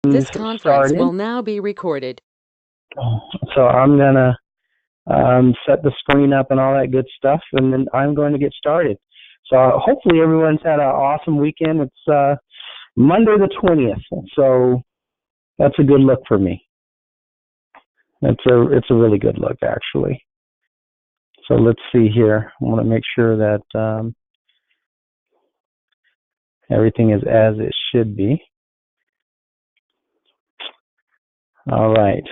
This conference Started. will now be recorded. So I'm gonna set the screen up and all that good stuff, and then I'm going to get started. So hopefully everyone's had an awesome weekend. It's Monday the 20th, so that's a good look for me. It's a really good look actually. So let's see here. I want to make sure that everything is as it should be. All right.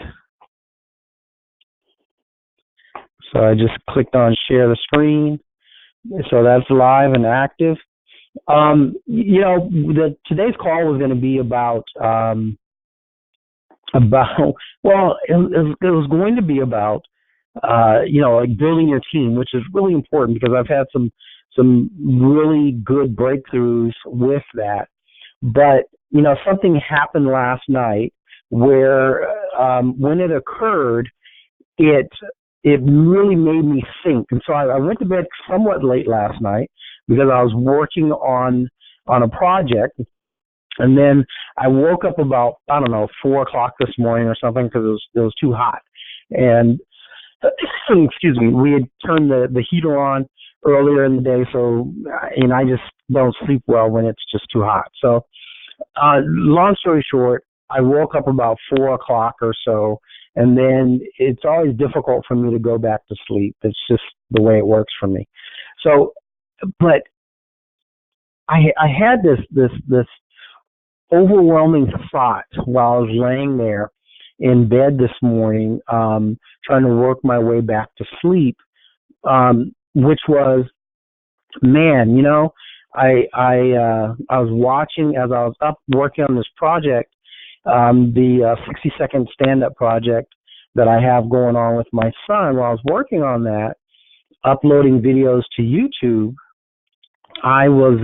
So I just clicked on share the screen. So that's live and active. Today's call was going to be about well, it was going to be about like building your team, which is really important because I've had some really good breakthroughs with that. But something happened last night where when it occurred, it really made me think. And so I went to bed somewhat late last night because I was working on a project. And then I woke up about, 4 o'clock this morning or something because it was too hot. And, excuse me, we had turned the heater on earlier in the day. So, I just don't sleep well when it's just too hot. So, long story short, I woke up about 4 o'clock or so, and then it's always difficult for me to go back to sleep. It's just the way it works for me. So, but I had this overwhelming thought while I was laying there in bed this morning, trying to work my way back to sleep, which was, man, I was watching as I was up working on this project, the 60-second stand-up project that I have going on with my son. While I was working on that, uploading videos to YouTube, I was,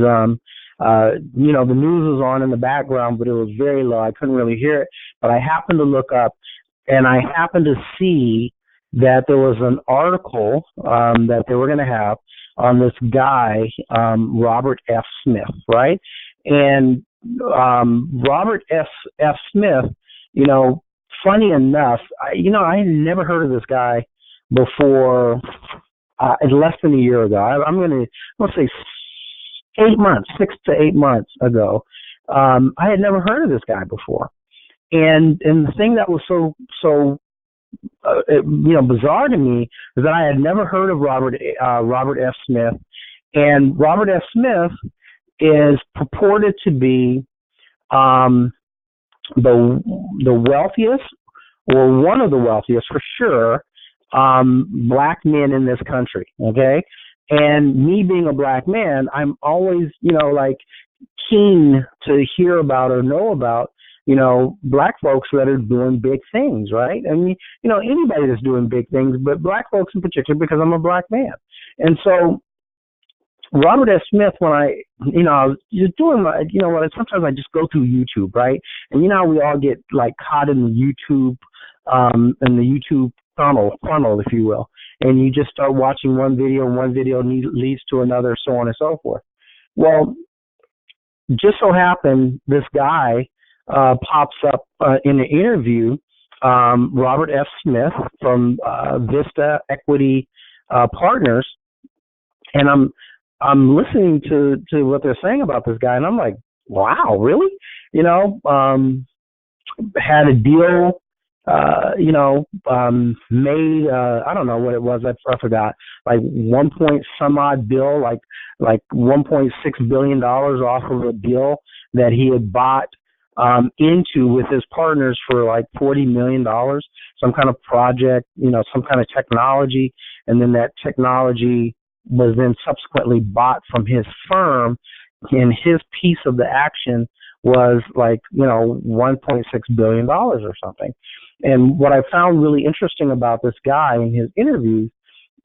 the news was on in the background, but it was very low. I couldn't really hear it. But I happened to look up, and I happened to see that there was an article that they were going to have on this guy, Robert F. Smith, right? And Robert F. Smith, funny enough, I had never heard of this guy before less than a year ago. I'm going to say 8 months, 6 to 8 months ago. I had never heard of this guy before. And the thing that was so bizarre to me is that I had never heard of Robert F. Smith. And Robert F. Smith is purported to be the wealthiest, or one of the wealthiest for sure, black men in this country. Okay, and me being a black man, I'm always keen to hear about or know about black folks that are doing big things, right? I mean, anybody that's doing big things, but black folks in particular because I'm a black man. And so Robert S. Smith, when I was just doing my, sometimes I just go through YouTube, right? And we all get caught in the YouTube funnel, if you will. And you just start watching one video, and one video leads to another, so on and so forth. Well, just so happened, this guy pops up in an interview, Robert F. Smith from Vista Equity Partners, and I'm listening to what they're saying about this guy, and I'm like, wow, really? Had a deal, made, I don't know what it was, I forgot, like 1 point some odd bill, like $1.6 billion off of a deal that he had bought into with his partners for like $40 million, some kind of project, some kind of technology, and then that technology was then subsequently bought from his firm, and his piece of the action was $1.6 billion or something. And what I found really interesting about this guy in his interviews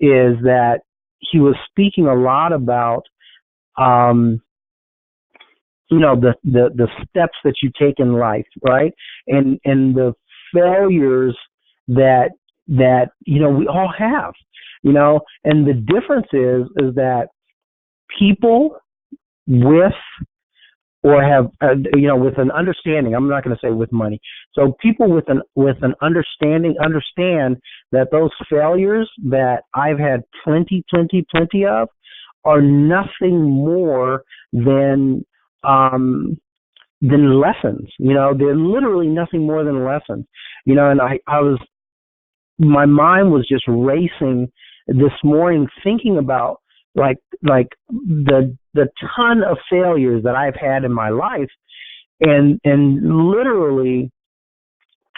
is that he was speaking a lot about the steps that you take in life, right? And the failures that we all have, and the difference is that people with or have with an understanding. I'm not going to say with money. So people with an understanding understand that those failures that I've had plenty of are nothing more than lessons. They're literally nothing more than lessons. And I was my mind was just racing this morning thinking about the ton of failures that I've had in my life, and literally,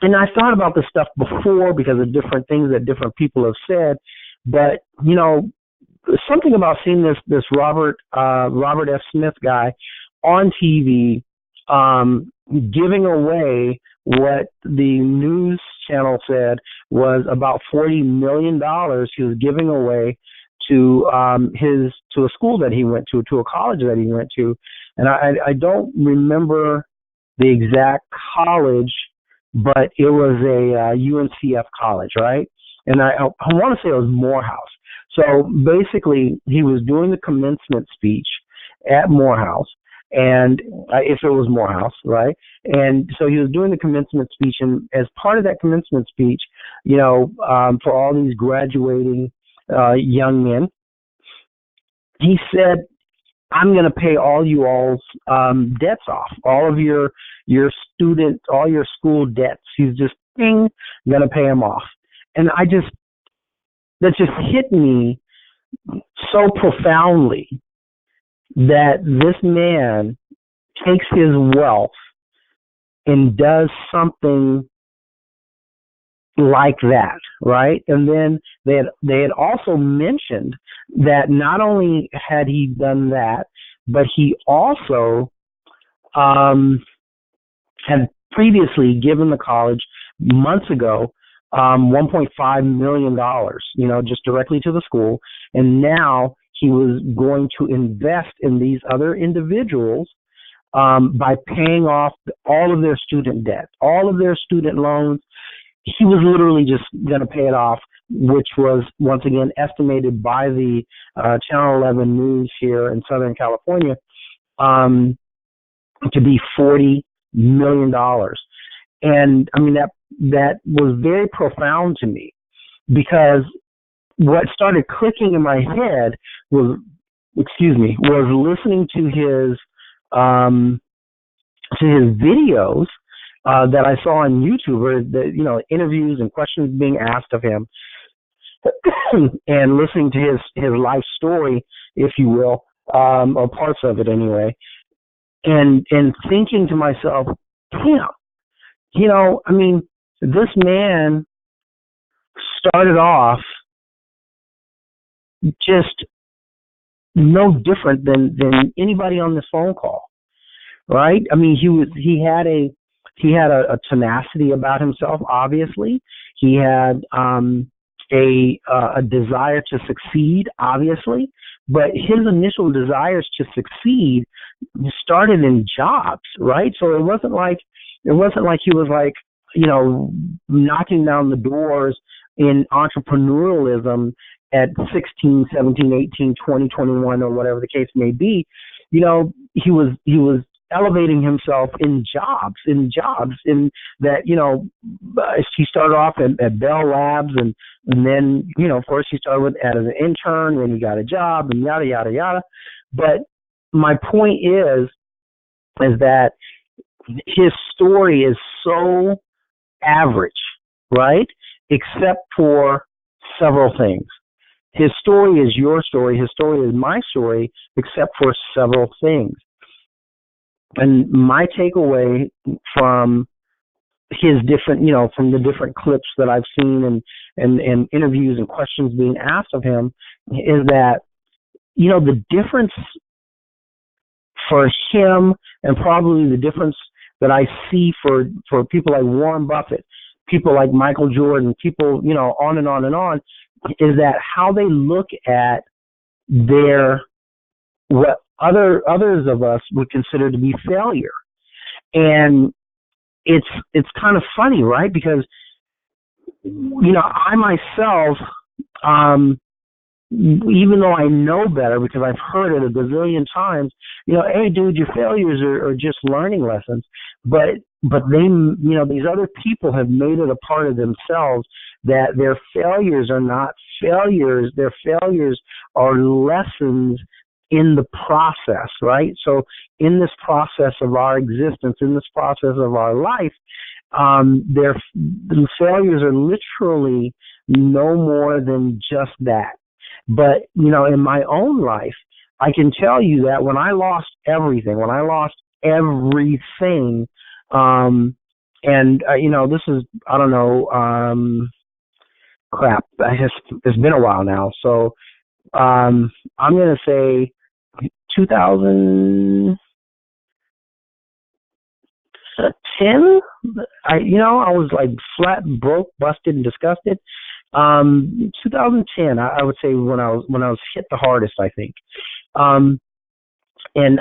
and I thought about this stuff before because of different things that different people have said, but something about seeing this Robert F. Smith guy on TV, giving away what the news channel said was about $40 million he was giving away to a school that he went to a college that he went to, and I don't remember the exact college, but it was a UNCF college, right? And I want to say it was Morehouse. So basically, he was doing the commencement speech at Morehouse, and if it was Morehouse, right? And so he was doing the commencement speech, and as part of that commencement speech, for all these graduating young men, he said, "I'm going to pay all you all's debts off, all of your all your school debts." He's just going to pay them off, and that just hit me so profoundly that this man takes his wealth and does something like that, right? And then they had also mentioned that not only had he done that, but he also had previously given the college months ago $1.5 million, just directly to the school, and now he was going to invest in these other individuals by paying off all of their student debt, all of their student loans. He was literally just going to pay it off, which was, once again, estimated by the Channel 11 News here in Southern California to be $40 million. And I mean, that was very profound to me, because what started clicking in my head was listening to his videos that I saw on YouTube, or the interviews and questions being asked of him, and listening to his life story, if you will, or parts of it anyway, and thinking to myself, damn, I mean, this man started off just no different than anybody on this phone call, right? I mean, he had a tenacity about himself. Obviously, he had a desire to succeed. Obviously, but his initial desires to succeed started in jobs, right? So it wasn't like he was like knocking down the doors in entrepreneurialism at 16, 17, 18, 20, 21, or whatever the case may be. He was elevating himself in jobs in that, he started off at Bell Labs, and then, of course, he started as an intern, then he got a job, and yada, yada, yada. But my point is that his story is so average, right? Except for several things. His story is your story. His story is my story, except for several things. And my takeaway from his different, from the different clips that I've seen and interviews and questions being asked of him, is that, the difference for him, and probably the difference that I see for people like Warren Buffett, people like Michael Jordan, people, on and on and on, is that how they look at what others of us would consider to be failure. And it's kind of funny, right? Because, I myself, even though I know better because I've heard it a gazillion times, hey, dude, your failures are just learning lessons. But they, these other people have made it a part of themselves that their failures are not failures. Their failures are lessons in the process, right? So in this process of our existence, in this process of our life, their failures are literally no more than just that. But, in my own life, I can tell you that when I lost everything, this is, I don't know, crap, it's been a while now. So, I'm going to say 2010, I was like flat broke, busted, and disgusted. 2010, I would say when I was hit the hardest, I think. And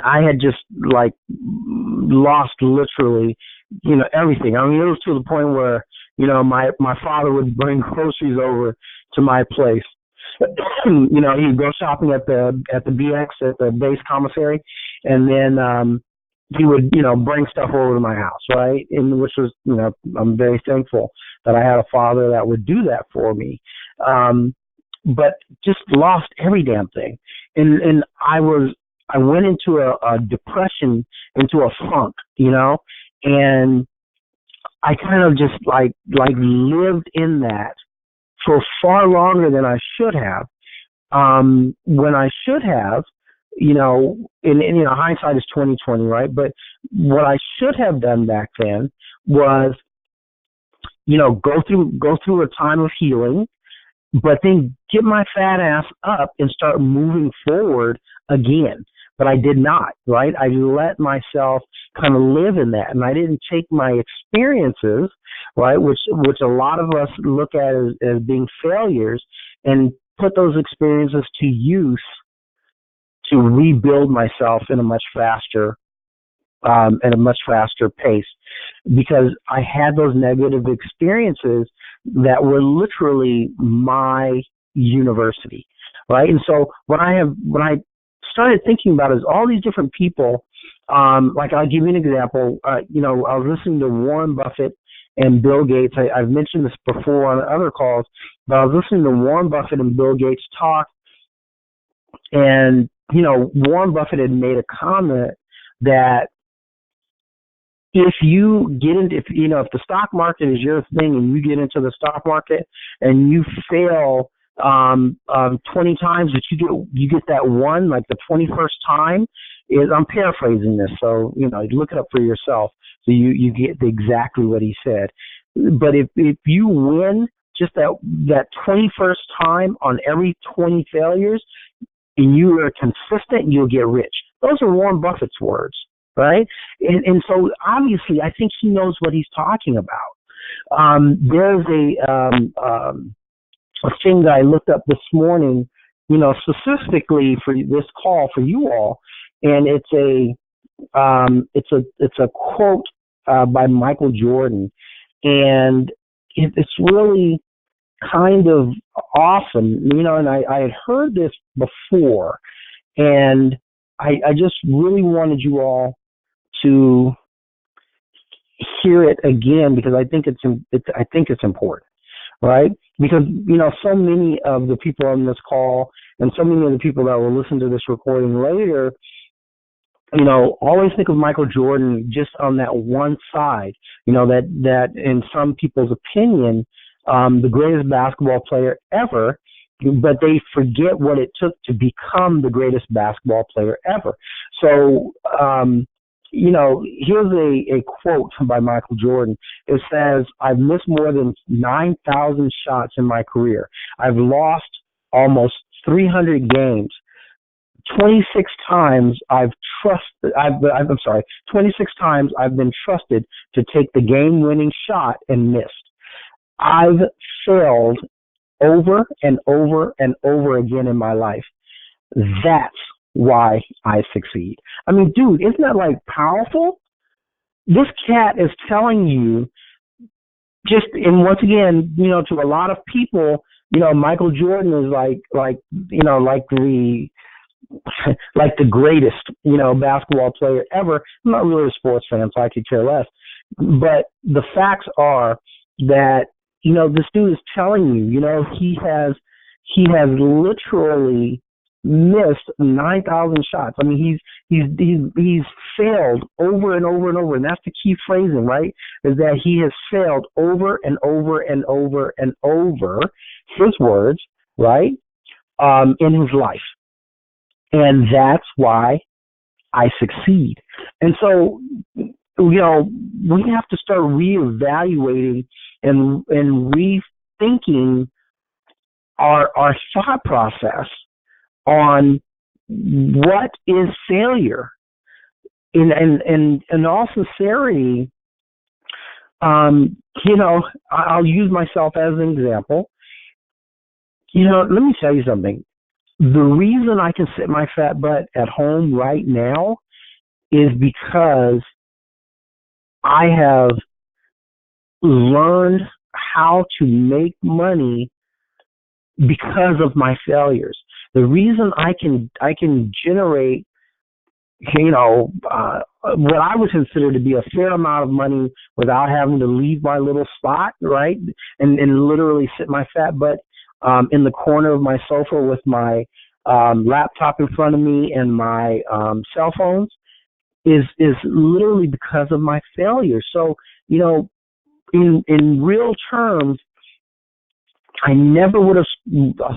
I had just like lost literally, everything. I mean, it was to the point where, my father would bring groceries over to my place. He'd go shopping at the BX at the base commissary, and then he would, bring stuff over to my house, right? And which was, I'm very thankful that I had a father that would do that for me. But just lost every damn thing. And I went into a depression, into a funk, and I kind of just like lived in that for far longer than I should have. When I should have, in hindsight is 2020, right? But what I should have done back then was, go through a time of healing, but then get my fat ass up and start moving forward again. But I did not, right? I let myself kind of live in that, and I didn't take my experiences, right, which a lot of us look at as being failures, and put those experiences to use to rebuild myself in a much faster pace, because I had those negative experiences that were literally my university, right? And so when I started thinking about is all these different people, like I'll give you an example. I was listening to Warren Buffett and Bill Gates. I've mentioned this before on other calls, but I was listening to Warren Buffett and Bill Gates talk, and Warren Buffett had made a comment that if you get into, if the stock market is your thing and you get into the stock market and you fail 20 times, but you get that one, like the 21st time, I'm paraphrasing this, so look it up for yourself, so you get exactly what he said. But if you win just that 21st time on every 20 failures, and you are consistent, you'll get rich. Those are Warren Buffett's words, right? And so obviously, I think he knows what he's talking about. There's a thing that I looked up this morning, specifically for this call for you all, and it's a quote by Michael Jordan, and it's really kind of awesome, and I had heard this before, and I just really wanted you all to hear it again, because I think it's important, right? Because so many of the people on this call and so many of the people that will listen to this recording later, always think of Michael Jordan just on that one side, that in some people's opinion, the greatest basketball player ever, but they forget what it took to become the greatest basketball player ever. So, here's a quote by Michael Jordan. It says, "I've missed more than 9,000 shots in my career. I've lost almost 300 games. 26 times 26 times I've been trusted to take the game-winning shot and missed. I've failed over and over and over again in my life. That's why I succeed." I mean, dude, isn't that like powerful? This cat is telling you, and once again, to a lot of people, Michael Jordan is like the like the greatest, basketball player ever. I'm not really a sports fan, so I could care less. But the facts are that, this dude is telling you, he has literally missed 9,000 shots. I mean, he's failed over and over and over, and that's the key phrasing, right? Is that he has failed over and over and over and over, his words, right, in his life. And that's why I succeed. And so, we have to start reevaluating and rethinking our thought process on what is failure. In all sincerity, I'll use myself as an example. Let me tell you something. The reason I can sit my fat butt at home right now is because I have learned how to make money because of my failures. The reason I can generate, what I would consider to be a fair amount of money without having to leave my little spot, right, and literally sit my fat butt in the corner of my sofa with my laptop in front of me and my cell phones is literally because of my failure. So, in real terms, I never would have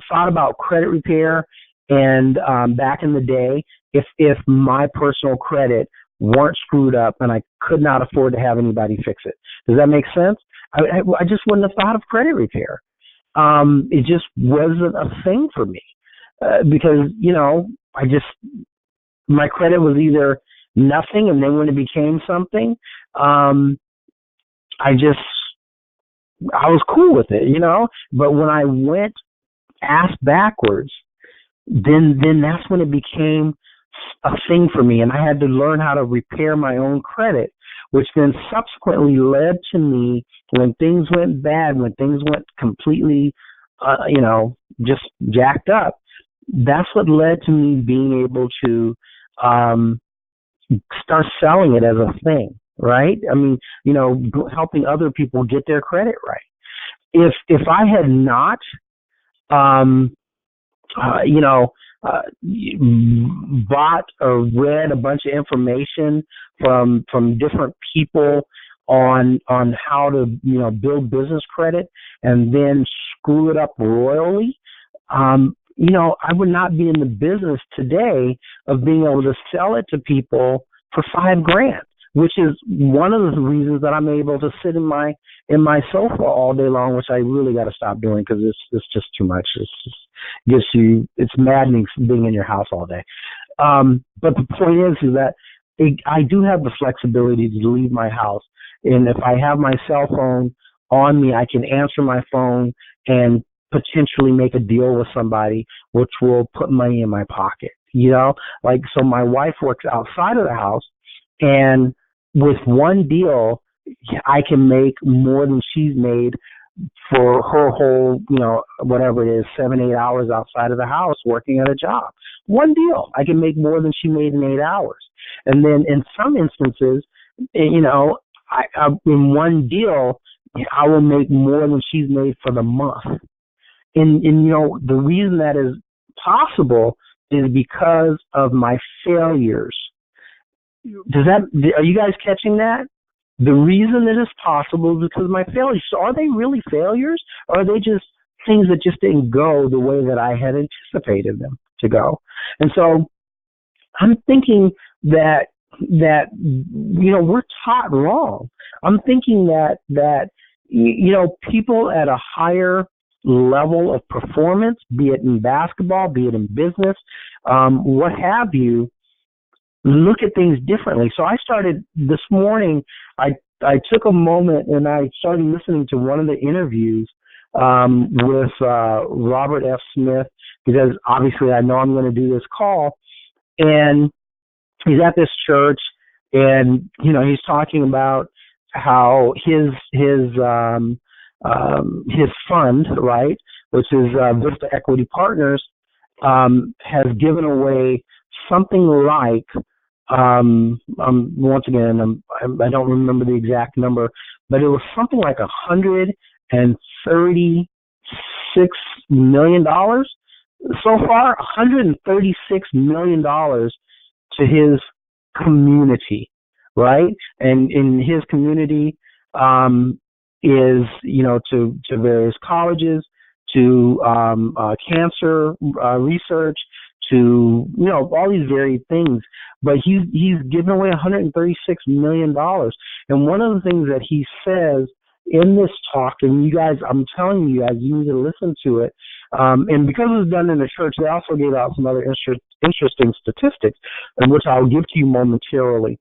thought about credit repair and back in the day if my personal credit weren't screwed up and I could not afford to have anybody fix it. Does that make sense? I just wouldn't have thought of credit repair. It just wasn't a thing for me because, my credit was either nothing, and then when it became something, I was cool with it, But when I went ass backwards, then that's when it became a thing for me, and I had to learn how to repair my own credit, which then subsequently led to me, when things went bad, when things went completely, just jacked up, that's what led to me being able to start selling it as a thing, right? I mean, helping other people get their credit right. If I had not, bought or read a bunch of information from different people on how to build business credit and then screw it up royally, I would not be in the business today of being able to sell it to people for $5,000, which is one of the reasons that I'm able to sit in my sofa all day long, which I really got to stop doing because it's just too much. It's maddening being in your house all day. But the point is that I do have the flexibility to leave my house, and if I have my cell phone on me, I can answer my phone and potentially make a deal with somebody which will put money in my pocket. So my wife works outside of the house, and with one deal, I can make more than she's made for her whole, whatever it is, 7-8 hours outside of the house working at a job. One deal, I can make more than she made in 8 hours. And then in some instances, in one deal, I will make more than she's made for the month. And the reason that is possible is because of my failures. Are you guys catching that? The reason it is possible is because of my failures. So are they really failures, or are they just things that just didn't go the way that I had anticipated them to go? And so I'm thinking that we're taught wrong. I'm thinking that people at a higher level of performance, be it in basketball, be it in business, what have you, look at things differently. So I started this morning, I took a moment and I started listening to one of the interviews with Robert F. Smith, because obviously I know I'm going to do this call, and he's at this church, and he's talking about how his fund, right, which is Vista Equity Partners, has given away something like, once again, I don't remember the exact number, but it was something like $136 million so far, $136 million to his community, right? And in his community is, to various colleges, to cancer research, to, all these varied things. But he's given away $136 million. And one of the things that he says in this talk, and you guys, I'm telling you guys, you need to listen to it. And because it was done in the church, they also gave out some other interesting statistics, which I'll give to you momentarily.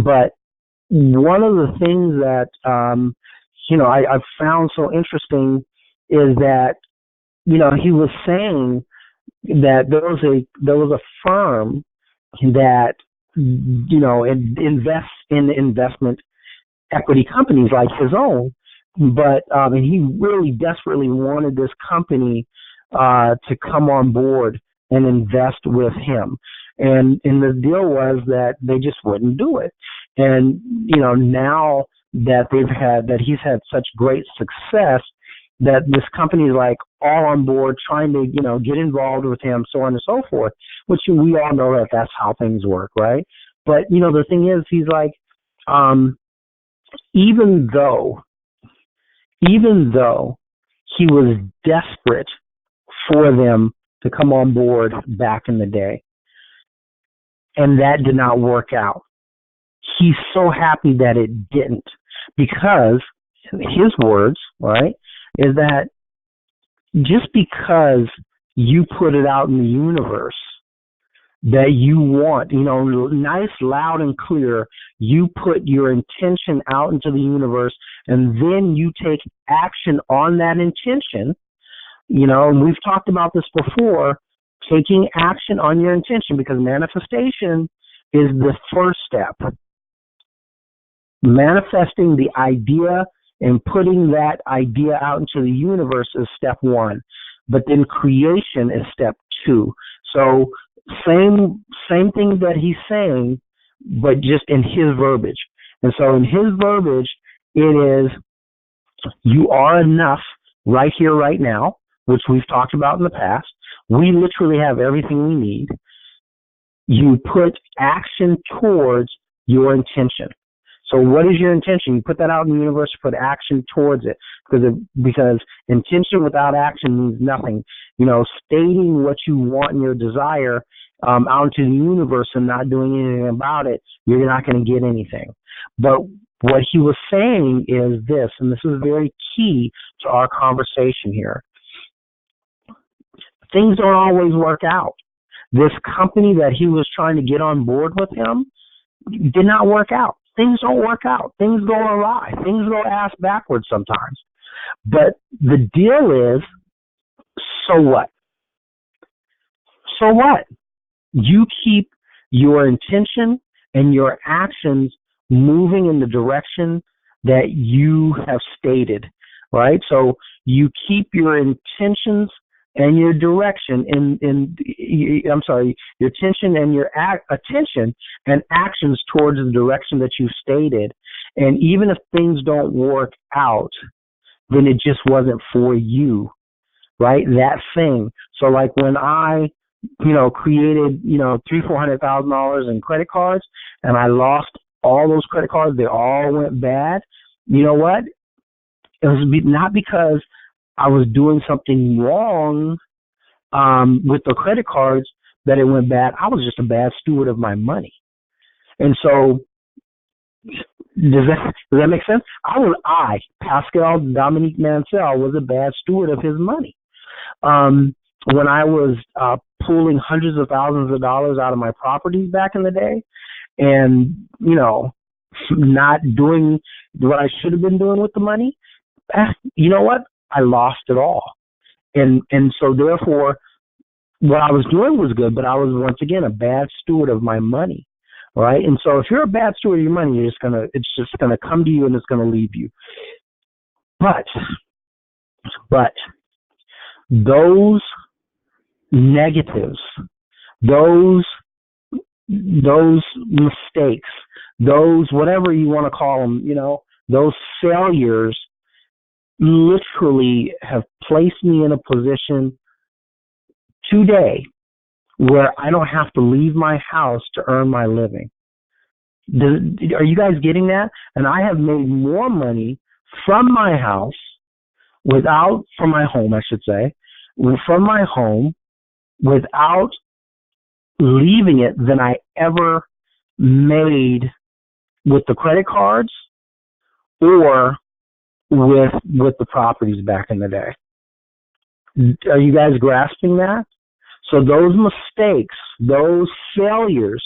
But one of the things that, I've found so interesting is that, he was saying that there was a firm that, invests in investment equity companies like his own, but and he really desperately wanted this company to come on board and invest with him. And the deal was that they just wouldn't do it. And, now that he's had such great success, that this company is like all on board trying to, get involved with him, so on and so forth, which we all know that that's how things work, right? But, the thing is, he's like, even though he was desperate for them to come on board back in the day, and that did not work out, he's so happy that it didn't, because his words, right, is that just because you put it out in the universe that you want, nice, loud, and clear, you put your intention out into the universe, and then you take action on that intention, and we've talked about this before, taking action on your intention, because manifestation is the first step. Manifesting the idea and putting that idea out into the universe is step one, but then creation is step two. So same thing that he's saying, but just in his verbiage. And so in his verbiage, it is, you are enough right here, right now, which we've talked about in the past. We literally have everything we need. You put action towards your intention. So what is your intention? You put that out in the universe, put action towards it, because intention without action means nothing. Stating what you want and your desire out into the universe and not doing anything about it, you're not going to get anything. But what he was saying is this, and this is very key to our conversation here. Things don't always work out. This company that he was trying to get on board with him did not work out. Things don't work out. Things go awry. Things go ass backwards sometimes. But the deal is, so what? So what? You keep your intention and your actions moving in the direction that you have stated, right? So you keep your intentions and your direction your attention and your attention and actions towards the direction that you stated. And even if things don't work out, then it just wasn't for you, right? That thing. So like when I, created, $300,000-$400,000 in credit cards, and I lost all those credit cards, they all went bad. You know what? It was not because I was doing something wrong with the credit cards that it went bad. I was just a bad steward of my money. And so, does that make sense? Pascal Dominique Mansell, was a bad steward of his money. When I was pulling hundreds of thousands of dollars out of my properties back in the day, and not doing what I should have been doing with the money, you know what? I lost it all. And so therefore, what I was doing was good, but I was once again a bad steward of my money, right? And so if you're a bad steward of your money, it's just gonna come to you and it's gonna leave you. But those negatives, those mistakes, those whatever you want to call them, those failures literally have placed me in a position today where I don't have to leave my house to earn my living. Are you guys getting that? And I have made more money from my house from my home, I should say, from my home without leaving it than I ever made with the credit cards or with the properties back in the day. Are you guys grasping that? So those mistakes, those failures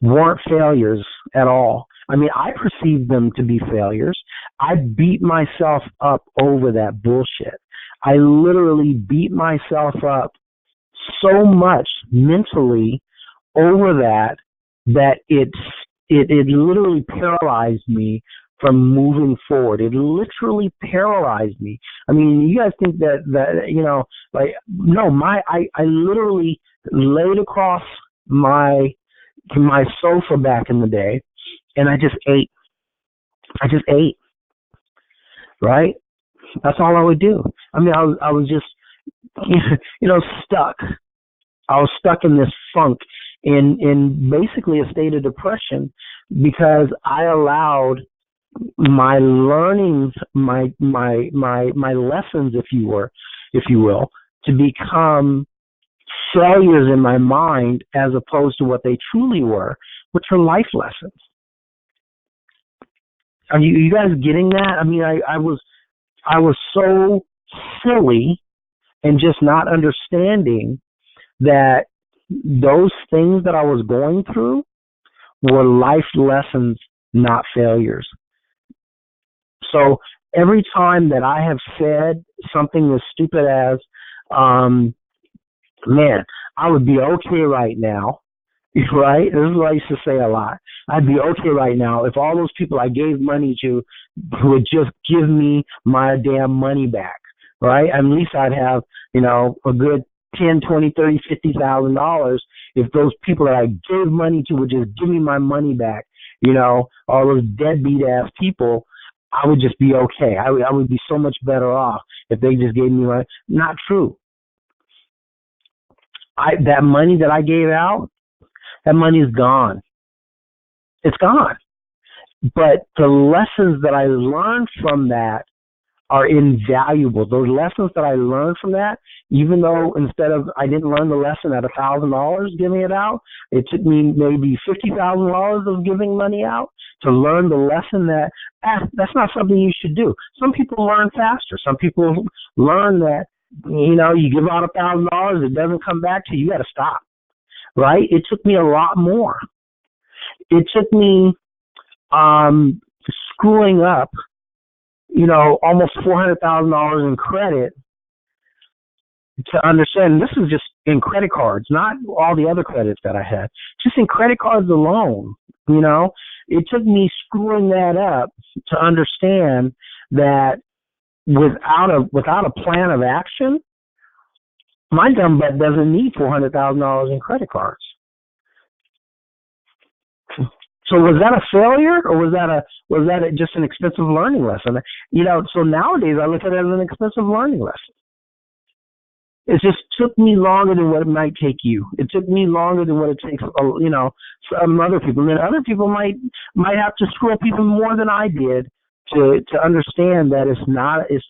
weren't failures at all. I mean, I perceived them to be failures. I beat myself up over that bullshit. I literally beat myself up so much mentally over that it literally paralyzed me from moving forward. It literally paralyzed me. I mean, you guys think that no, I literally laid across my sofa back in the day, and I just ate. Right? That's all I would do. I mean, I was just, stuck. I was stuck in this funk, in basically a state of depression, because I allowed my learnings, my lessons, if you will, to become failures in my mind as opposed to what they truly were, which are life lessons. Are you guys getting that? I mean, I was so silly and just not understanding that those things that I was going through were life lessons, not failures. So every time that I have said something as stupid as, man, I would be okay right now, right? This is what I used to say a lot. I'd be okay right now if all those people I gave money to would just give me my damn money back, right? At least I'd have, a good $10, $20, $30, $50,000 if those people that I gave money to would just give me my money back. All those deadbeat ass people, I would just be okay. I would be so much better off if they just gave me money. Not true. That money that I gave out, that money is gone. It's gone. But the lessons that I learned from that are invaluable. Those lessons that I learned from that, even though I didn't learn the lesson at $1,000 giving it out, it took me maybe $50,000 of giving money out to learn the lesson that that's not something you should do. Some people learn faster. Some people learn that, you give out $1,000, it doesn't come back to you, you got to stop. Right? It took me a lot more. It took me screwing up, almost $400,000 in credit to understand. This is just in credit cards, not all the other credits that I had. Just in credit cards alone, it took me screwing that up to understand that without a plan of action, my dumb butt doesn't need $400,000 in credit cards. So was that a failure, or was that just an expensive learning lesson? So nowadays I look at it as an expensive learning lesson. It just took me longer than what it might take you. It took me longer than what it takes, some other people. And then other people might have to screw up even more than I did to understand that it's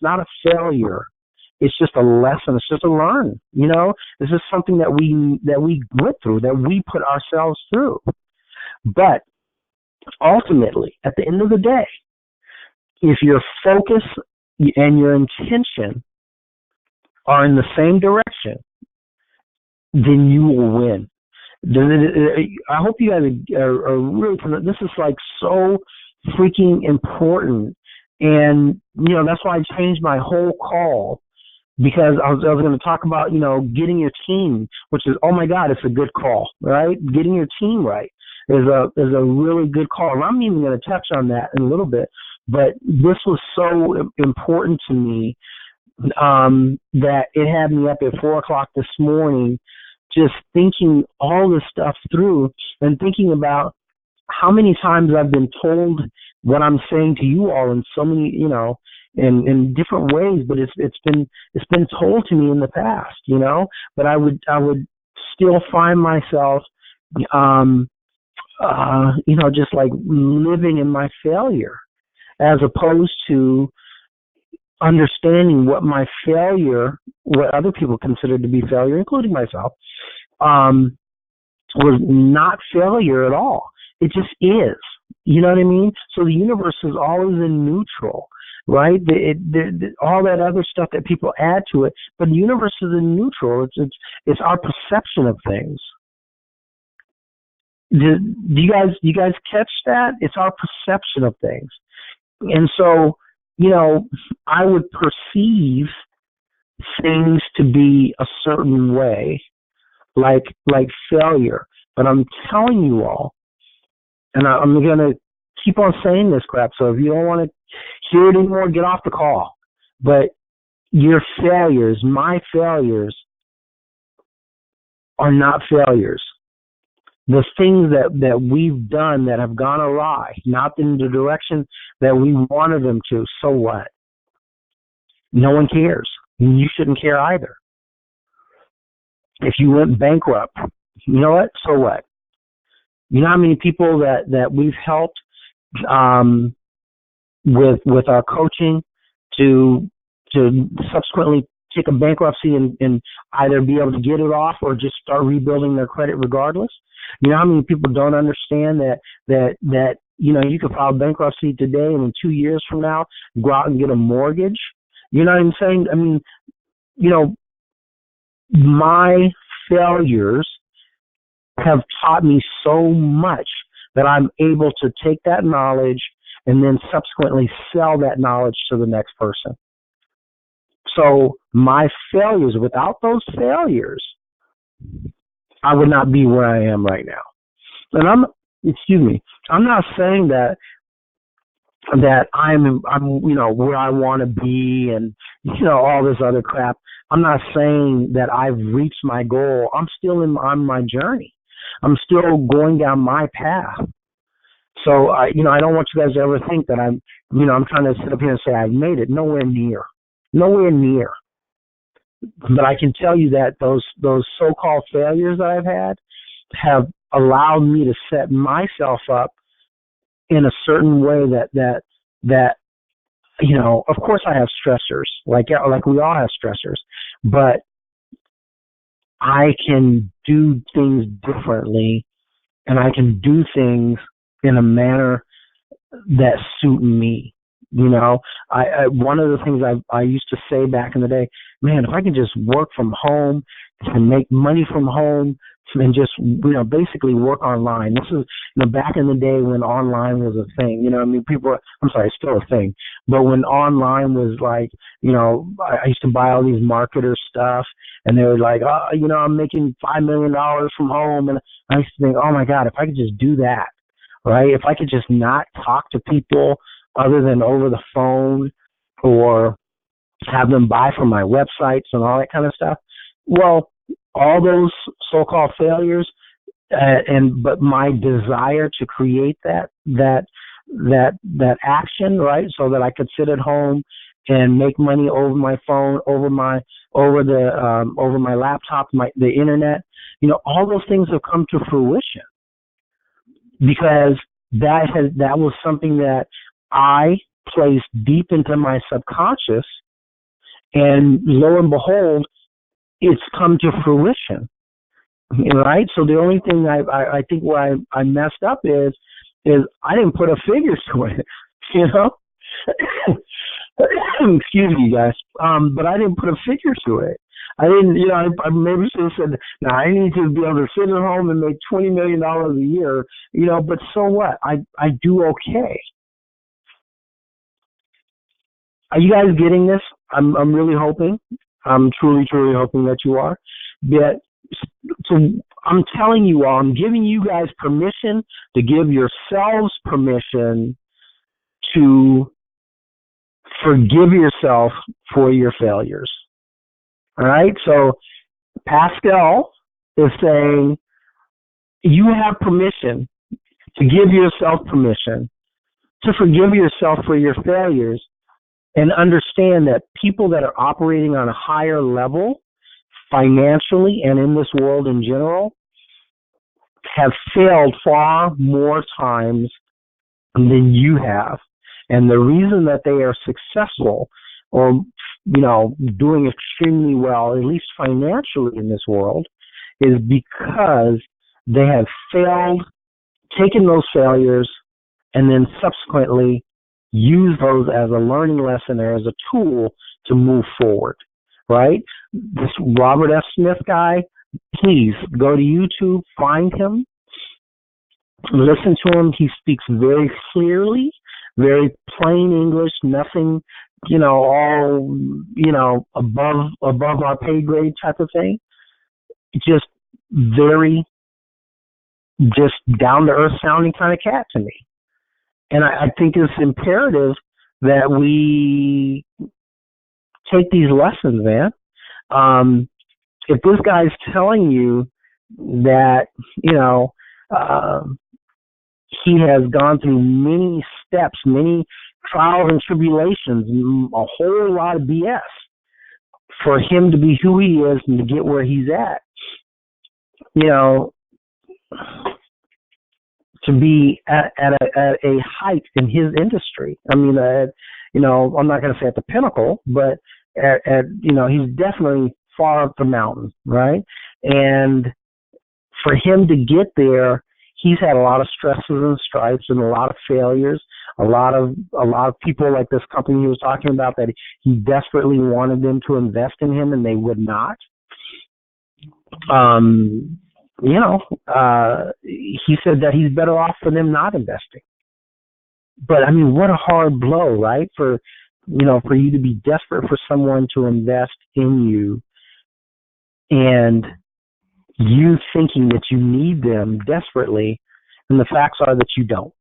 not a failure. It's just a lesson. It's just a learn. This is something that we went through, that we put ourselves through. But ultimately, at the end of the day, if your focus and your intention are in the same direction, then you will win. I hope you guys are really, this is like so freaking important. And, that's why I changed my whole call, because I was going to talk about, getting your team, which is, oh my God, it's a good call, right? Getting your team right is a really good call. And I'm even going to touch on that in a little bit, but this was so important to me that it had me up at 4 o'clock this morning, just thinking all this stuff through and thinking about how many times I've been told what I'm saying to you all in so many, in different ways, but it's been told to me in the past, but I would still find myself, just like living in my failure, as opposed to understanding what my failure, what other people consider to be failure, including myself, was not failure at all. It just is. You know what I mean? So the universe is always in neutral, right? All that other stuff that people add to it, but the universe is in neutral. It's our perception of things. Do you guys catch that? It's our perception of things, and so I would perceive things to be a certain way, like failure. But I'm telling you all, and I'm going to keep on saying this crap, so if you don't want to hear it anymore, get off the call. But your failures, my failures, are not failures. The things that we've done that have gone awry, not in the direction that we wanted them to, so what? No one cares. You shouldn't care either. If you went bankrupt, you know what? So what? You know how many people that we've helped with our coaching to subsequently take a bankruptcy and either be able to get it off or just start rebuilding their credit regardless? You know how many people don't understand that you could file bankruptcy today and in 2 years from now go out and get a mortgage? You know what I'm saying? I mean, my failures have taught me so much that I'm able to take that knowledge and then subsequently sell that knowledge to the next person. So my failures, without those failures, I would not be where I am right now. And I'm not saying that I'm where I want to be and all this other crap. I'm not saying that I've reached my goal. I'm still on my journey. I'm still going down my path. So I don't want you guys to ever think that I'm trying to sit up here and say I've made it. Nowhere near. But I can tell you that those so-called failures that I've had have allowed me to set myself up in a certain way that of course I have stressors, like we all have stressors, but I can do things differently, and I can do things in a manner that suit me. I one of the things I used to say back in the day, man, if I can just work from home and make money from home and just basically work online. This is back in the day when online was a thing. It's still a thing, but when online was like, I used to buy all these marketer stuff, and they were like, I'm making $5 million from home, and I used to think, oh my God, if I could just do that, right? If I could just not talk to people other than over the phone, or have them buy from my websites and all that kind of stuff. Well, all those so-called failures, but my desire to create that action, right? So that I could sit at home and make money over my phone, over my laptop, the internet. All those things have come to fruition because that was something that I placed deep into my subconscious, and lo and behold, it's come to fruition, right? So the only thing I think where I messed up is I didn't put a figure to it, Excuse me, guys. But I didn't put a figure to it. I didn't, I maybe should have said, now I need to be able to sit at home and make $20 million a year, but so what? I do okay. Are you guys getting this? I'm really hoping. I'm truly hoping that you are. But so I'm telling you all, I'm giving you guys permission to give yourselves permission to forgive yourself for your failures. All right? So Pascal is saying you have permission to give yourself permission to forgive yourself for your failures and understand that people that are operating on a higher level financially and in this world in general have failed far more times than you have. And the reason that they are successful or, doing extremely well, at least financially in this world, is because they have failed, taken those failures, and then subsequently use those as a learning lesson or as a tool to move forward, right? This Robert F. Smith guy, please go to YouTube, find him, listen to him. He speaks very clearly, very plain English, nothing, all, above our pay grade type of thing. Just very, just down to earth sounding kind of cat to me. And I think it's imperative that we take these lessons, man. If this guy's telling you that, he has gone through many steps, many trials and tribulations, a whole lot of BS for him to be who he is and to get where he's at, to be at a height in his industry. I mean, I'm not going to say at the pinnacle, but he's definitely far up the mountain, right? And for him to get there, he's had a lot of stresses and stripes and a lot of failures. A lot of people like this company he was talking about that he desperately wanted them to invest in him and they would not. He said that he's better off for them not investing. But I mean, what a hard blow, right? For you to be desperate for someone to invest in you and you thinking that you need them desperately, and the facts are that you don't.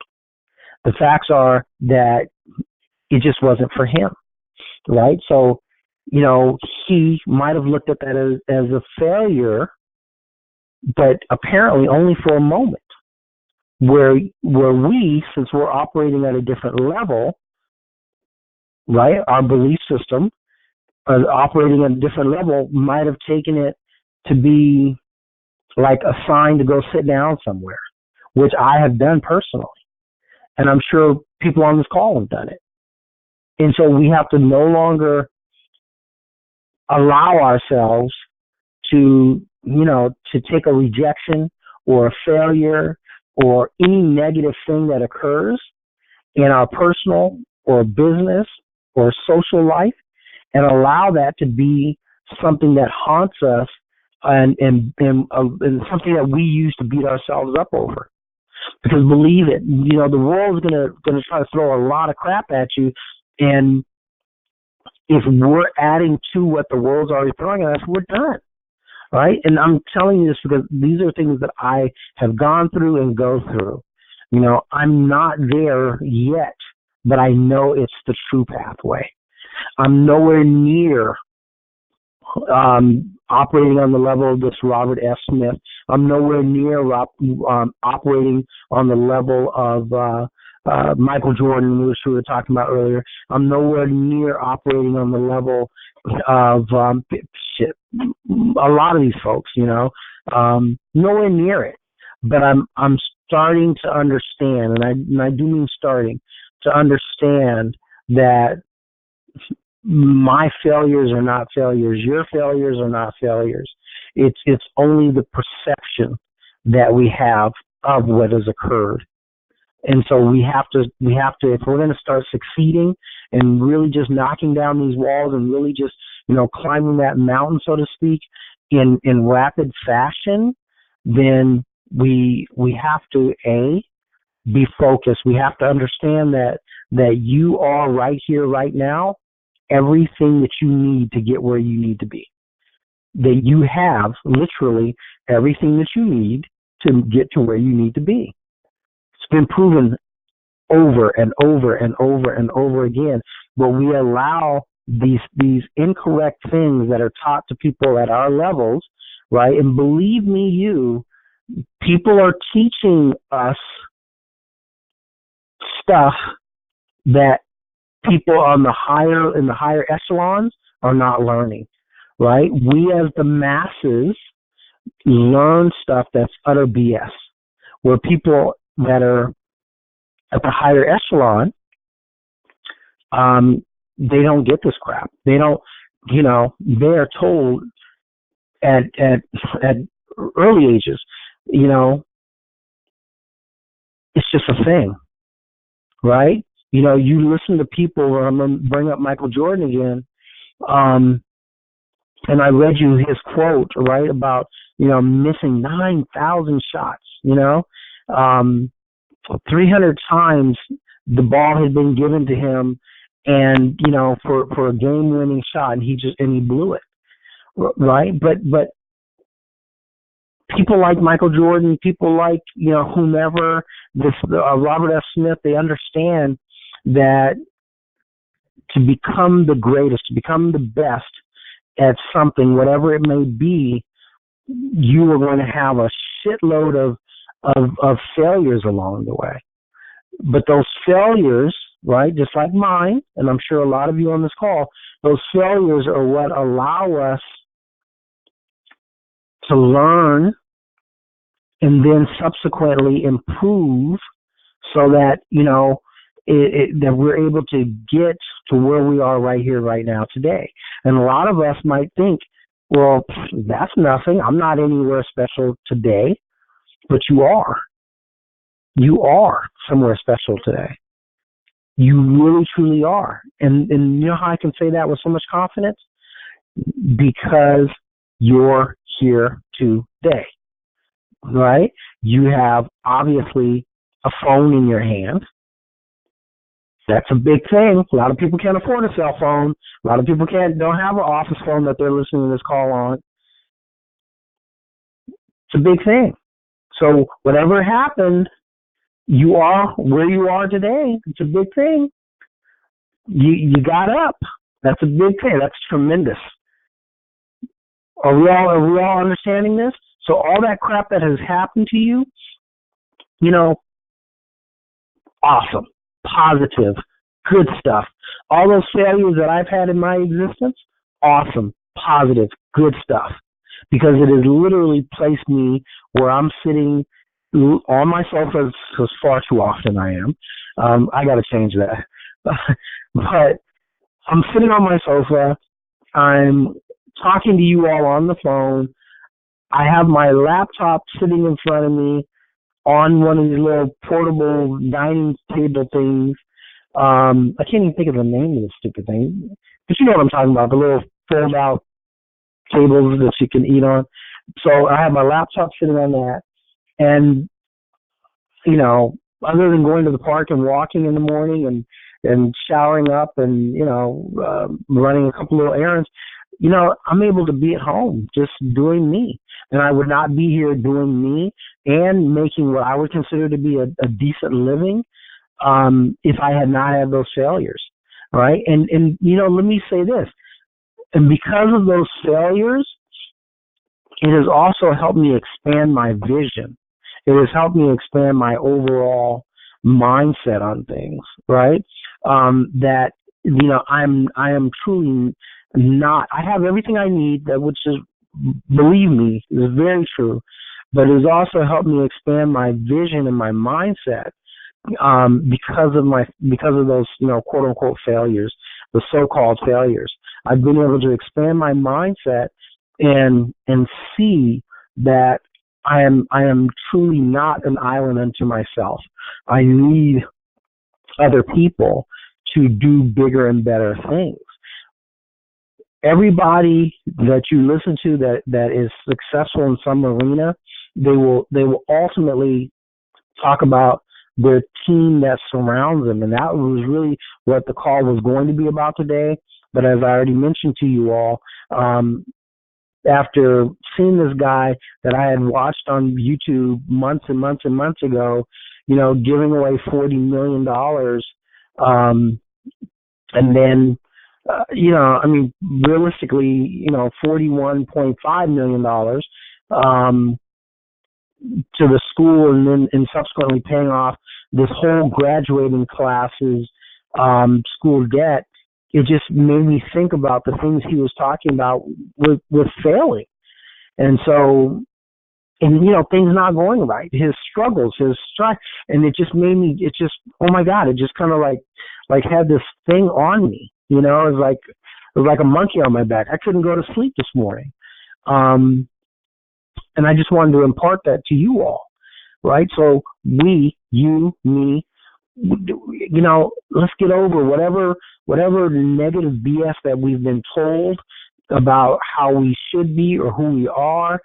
The facts are that it just wasn't for him, right? So, he might have looked at that as a failure, but apparently only for a moment, where we, since we're operating at a different level, right, our belief system, operating at a different level, might have taken it to be like a sign to go sit down somewhere, which I have done personally. And I'm sure people on this call have done it. And so we have to no longer allow ourselves to take a rejection or a failure or any negative thing that occurs in our personal or business or social life and allow that to be something that haunts us and something that we use to beat ourselves up over. Because believe it, the world's gonna try to throw a lot of crap at you, and if we're adding to what the world's already throwing at us, we're done, right? And I'm telling you this because these are things that I have gone through and go through. I'm not there yet, but I know it's the true pathway. I'm nowhere near operating on the level of this Robert F. Smith. I'm nowhere near operating on the level of Michael Jordan, which we were talking about earlier. I'm nowhere near operating on the level of a lot of these folks, nowhere near it. But I'm starting to understand, and I do mean starting to understand that my failures are not failures. Your failures are not failures. It's only the perception that we have of what has occurred. And so we have to, if we're going to start succeeding and really just knocking down these walls and really just, climbing that mountain, so to speak, in rapid fashion, then we have to, be focused. We have to understand that you are right here, right now, everything that you need to get where you need to be. That you have literally everything that you need to get to where you need to be. It's been proven over and over and over and over again. But we allow these incorrect things that are taught to people at our levels, right? And believe me, people are teaching us stuff that people in the higher echelons are not learning, right? We as the masses learn stuff that's utter BS, where people that are at the higher echelon, they don't get this crap. They don't, they are told at early ages, it's just a thing, right? You listen to people, I'm going to bring up Michael Jordan again, and I read you his quote, right, about, missing 9,000 shots, 300 times the ball had been given to him, and, for a game-winning shot, and he blew it, right? But people like Michael Jordan, people like, whomever, Robert F. Smith, they understand that to become the greatest, to become the best at something, whatever it may be, you are going to have a shitload of failures along the way. But those failures, right, just like mine, and I'm sure a lot of you on this call, those failures are what allow us to learn and then subsequently improve so that, that we're able to get to where we are right here, right now, today. And a lot of us might think, well, that's nothing. I'm not anywhere special today. But you are. You are somewhere special today. You really, truly are. And you know how I can say that with so much confidence? Because you're here today, right? You have, obviously, a phone in your hand. That's a big thing. A lot of people can't afford a cell phone. A lot of people don't have an office phone that they're listening to this call on. It's a big thing. So whatever happened, you are where you are today. It's a big thing. You got up. That's a big thing. That's tremendous. Are we all understanding this? So all that crap that has happened to you, awesome, positive, good stuff. All those failures that I've had in my existence, awesome, positive, good stuff. Because it has literally placed me where I'm sitting on my sofa as far too often I am. I got to change that. But I'm sitting on my sofa. I'm talking to you all on the phone. I have my laptop sitting in front of me on one of these little portable dining table things. I can't even think of the name of this stupid thing. But you know what I'm talking about, the little fold-out tables that you can eat on. So I have my laptop sitting on that. And, other than going to the park and walking in the morning and showering up and, running a couple little errands, I'm able to be at home just doing me. And I would not be here doing me and making what I would consider to be a decent living if I had not had those failures, right? And let me say this. And because of those failures, it has also helped me expand my vision. It has helped me expand my overall mindset on things, right? That, I am truly not, I have everything I need, which is, believe me, is very true, but it has also helped me expand my vision and my mindset because of those, quote unquote failures, the so-called failures. I've been able to expand my mindset and see that I am truly not an island unto myself. I need other people to do bigger and better things. Everybody that you listen to that is successful in some arena, they will ultimately talk about their team that surrounds them, and that was really what the call was going to be about today. But as I already mentioned to you all, after seeing this guy that I had watched on YouTube months and months and months ago, giving away $40 million, and then, realistically, $41.5 million to the school, and subsequently paying off this whole graduating class's school debt. It just made me think about the things he was talking about with failing. And so, things not going right, his struggles, his strife, and it just made me, oh my God, it just kind of like had this thing on me, it was like a monkey on my back. I couldn't go to sleep this morning. And I just wanted to impart that to you all, right? So we, you, me, let's get over whatever negative BS that we've been told about how we should be or who we are,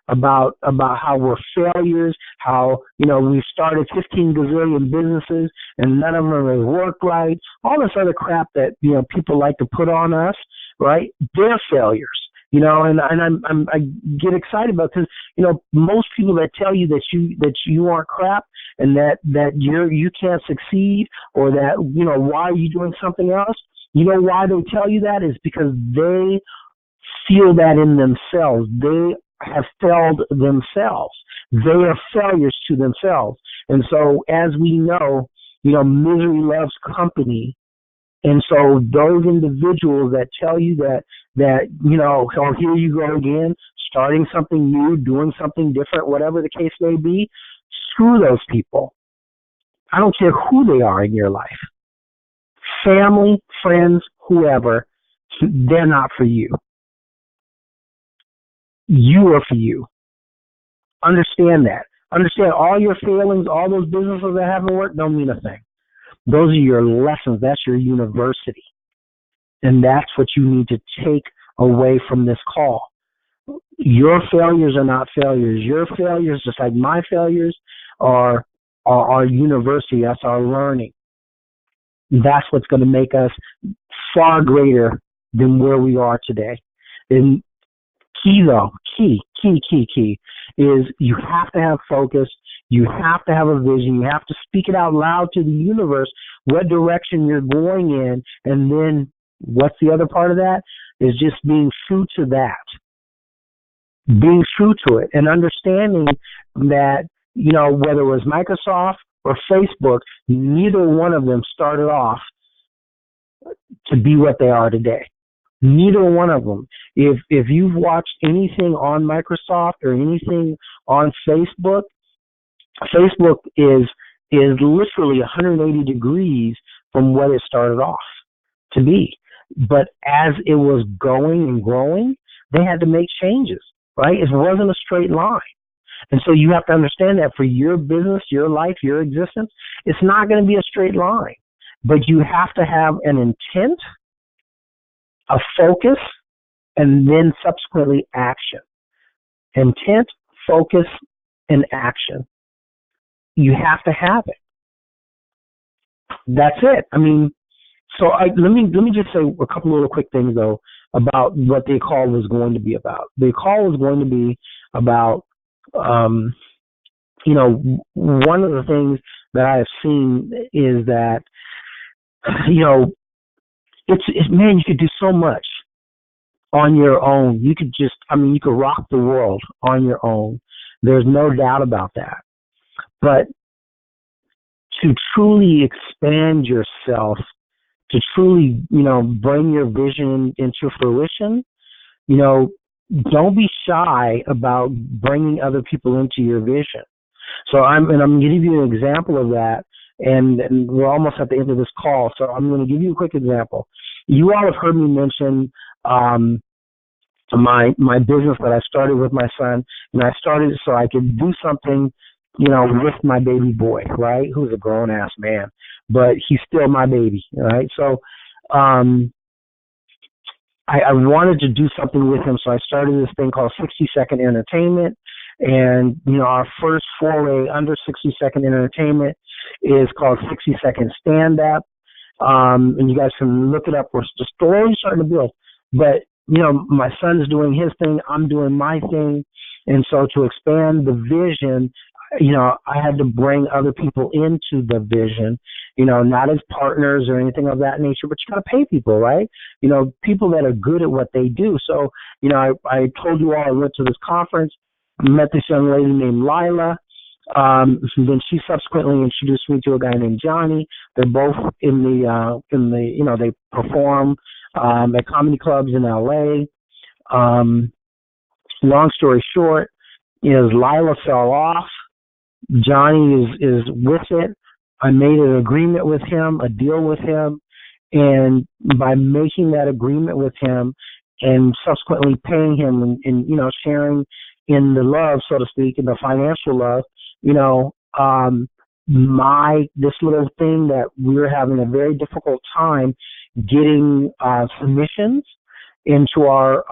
about how we're failures, how, we've started 15 gazillion businesses and none of them have worked right, all this other crap that, people like to put on us, right? They're failures. And I get excited about, because most people that tell you that you aren't crap and that you can't succeed, or that why are you doing something else? Why they tell you that is because they feel that in themselves. They have failed themselves. They are failures to themselves. And so, as we know, misery loves company. And so those individuals that tell you that oh, here you go again, starting something new, doing something different, whatever the case may be, screw those people. I don't care who they are in your life. Family, friends, whoever, they're not for you. You are for you. Understand that. Understand all your failings, all those businesses that haven't worked don't mean a thing. Those are your lessons. That's your university. And that's what you need to take away from this call. Your failures are not failures. Your failures, just like my failures, are our university. That's our learning. That's what's going to make us far greater than where we are today. And key is you have to have focus. You have to have a vision. You have to speak it out loud to the universe what direction you're going in. And then what's the other part of that? Is just being true to that. Being true to it and understanding that, whether it was Microsoft or Facebook, neither one of them started off to be what they are today. Neither one of them. If you've watched anything on Microsoft or anything on Facebook, Facebook is literally 180 degrees from what it started off to be. But as it was going and growing, they had to make changes, right? It wasn't a straight line. And so you have to understand that for your business, your life, your existence, it's not going to be a straight line. But you have to have an intent, a focus, and then subsequently action. Intent, focus, and action. You have to have it. That's it. So let me just say a couple little quick things though about what the call was going to be about. The call was going to be about, one of the things that I have seen is that, it's man, you could do so much on your own. You could just, you could rock the world on your own. There's no doubt about that. But to truly expand yourself, to truly, bring your vision into fruition, don't be shy about bringing other people into your vision. So I'm going to give you an example of that, and we're almost at the end of this call, so I'm going to give you a quick example. You all have heard me mention my business that I started with my son, and I started so I could do something, with my baby boy, right, who's a grown-ass man, but he's still my baby, right? So I wanted to do something with him, so I started this thing called 60-Second Entertainment, and, our first foray under 60-Second Entertainment is called 60-Second Stand-Up, and you guys can look it up. We're just slowly starting to build, but, my son's doing his thing, I'm doing my thing, and so to expand the vision, I had to bring other people into the vision, not as partners or anything of that nature, but you got to pay people, right? People that are good at what they do. So, I told you all I went to this conference, met this young lady named Lila. Then she subsequently introduced me to a guy named Johnny. They're both they perform at comedy clubs in LA. Long story short is Lila fell off. Johnny is with it. I made an agreement with him, a deal with him, and by making that agreement with him and subsequently paying him and sharing in the love, so to speak, in the financial love, this little thing that we were having a very difficult time getting submissions into our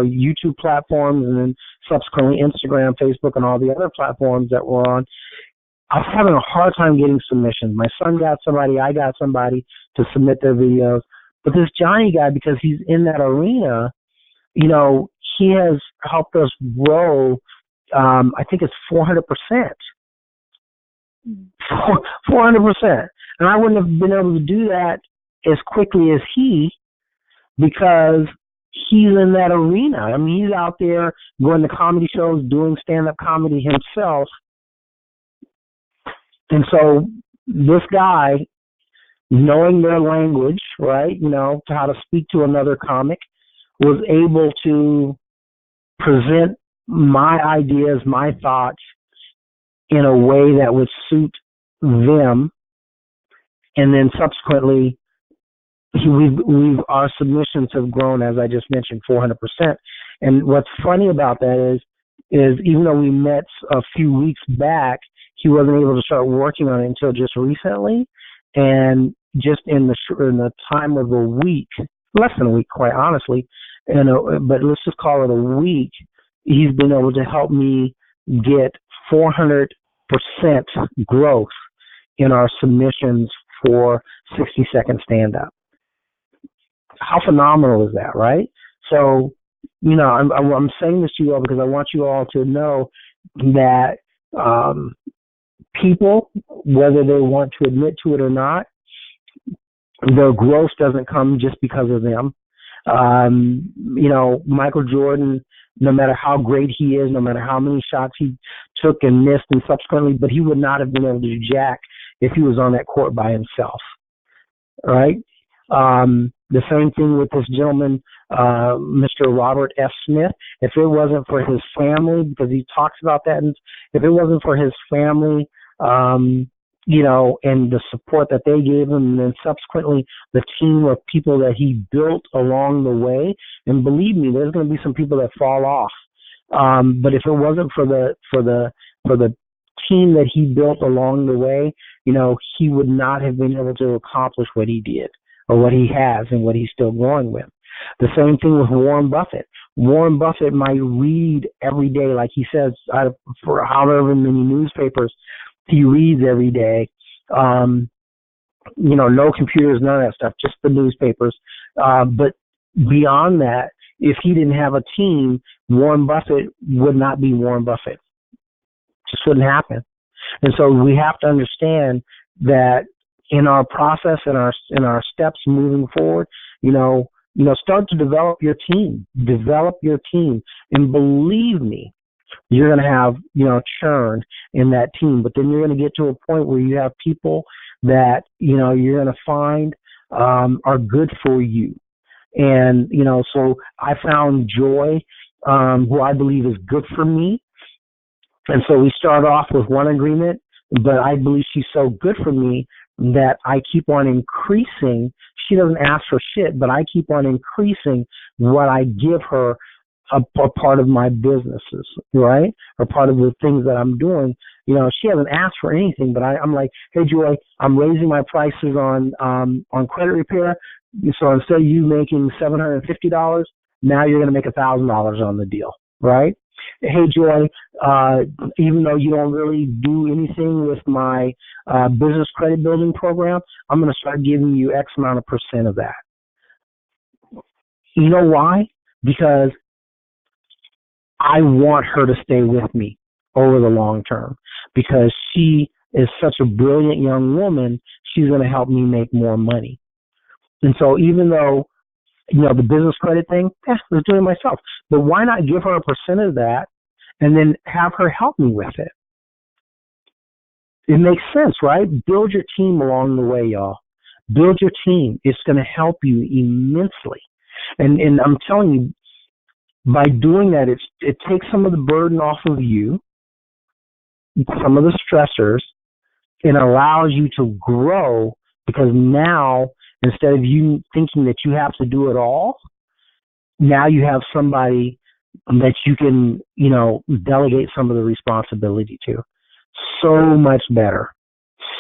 YouTube platforms, and then subsequently Instagram, Facebook, and all the other platforms that we're on. I was having a hard time getting submissions. My son got somebody, I got somebody to submit their videos. But this Johnny guy, because he's in that arena, he has helped us grow. I think it's 400%. 400%. And I wouldn't have been able to do that as quickly as he, because he's in that arena. I mean, he's out there going to comedy shows, doing stand-up comedy himself. And so this guy, knowing their language, right, how to speak to another comic, was able to present my ideas, my thoughts in a way that would suit them. And then subsequently, our submissions have grown, as I just mentioned, 400%. And what's funny about that is even though we met a few weeks back, he wasn't able to start working on it until just recently. And just in the time of a week, less than a week, quite honestly, but let's just call it a week, he's been able to help me get 400% growth in our submissions for 60-second stand-up. How phenomenal is that, right? So, I'm saying this to you all because I want you all to know that people, whether they want to admit to it or not, their growth doesn't come just because of them. Michael Jordan, no matter how great he is, no matter how many shots he took and missed and subsequently, but he would not have been able to do jack if he was on that court by himself, right? The same thing with this gentleman, Mr. Robert F. Smith. If it wasn't for his family, because he talks about that, and if it wasn't for his family, and the support that they gave him, and then subsequently the team of people that he built along the way, and believe me, there's going to be some people that fall off. But if it wasn't for the team that he built along the way, he would not have been able to accomplish what he did, or what he has, and what he's still growing with. The same thing with Warren Buffett. Warren Buffett might read every day, like he says, for however many newspapers he reads every day. No computers, none of that stuff, just the newspapers. But beyond that, if he didn't have a team, Warren Buffett would not be Warren Buffett. Just wouldn't happen. And so we have to understand that in our process, in our steps moving forward, start to develop your team. Develop your team. And believe me, you're going to have, churn in that team. But then you're going to get to a point where you have people that, you're going to find are good for you. And, so I found Joy, who I believe is good for me. And so we start off with one agreement, but I believe she's so good for me that I keep on increasing. She doesn't ask for shit, but I keep on increasing what I give her a part of my businesses, right? Or part of the things that I'm doing. She hasn't asked for anything, but I'm like, hey, Joy, I'm raising my prices on credit repair. So instead of you making $750, now you're going to make $1,000 on the deal, right? Hey, Joy, even though you don't really do anything with my business credit building program, I'm going to start giving you X amount of percent of that. You know why? Because I want her to stay with me. over the long term because she is such a brilliant young woman. She's going to help me make more money. And so even though, the business credit thing, I was doing it myself. But why not give her a percent of that and then have her help me with it? It makes sense, right? Build your team along the way, y'all. Build your team. It's going to help you immensely. And I'm telling you, by doing that, it takes some of the burden off of you, some of the stressors, and allows you to grow because now, instead of you thinking that you have to do it all, now you have somebody that you can, delegate some of the responsibility to. So much better.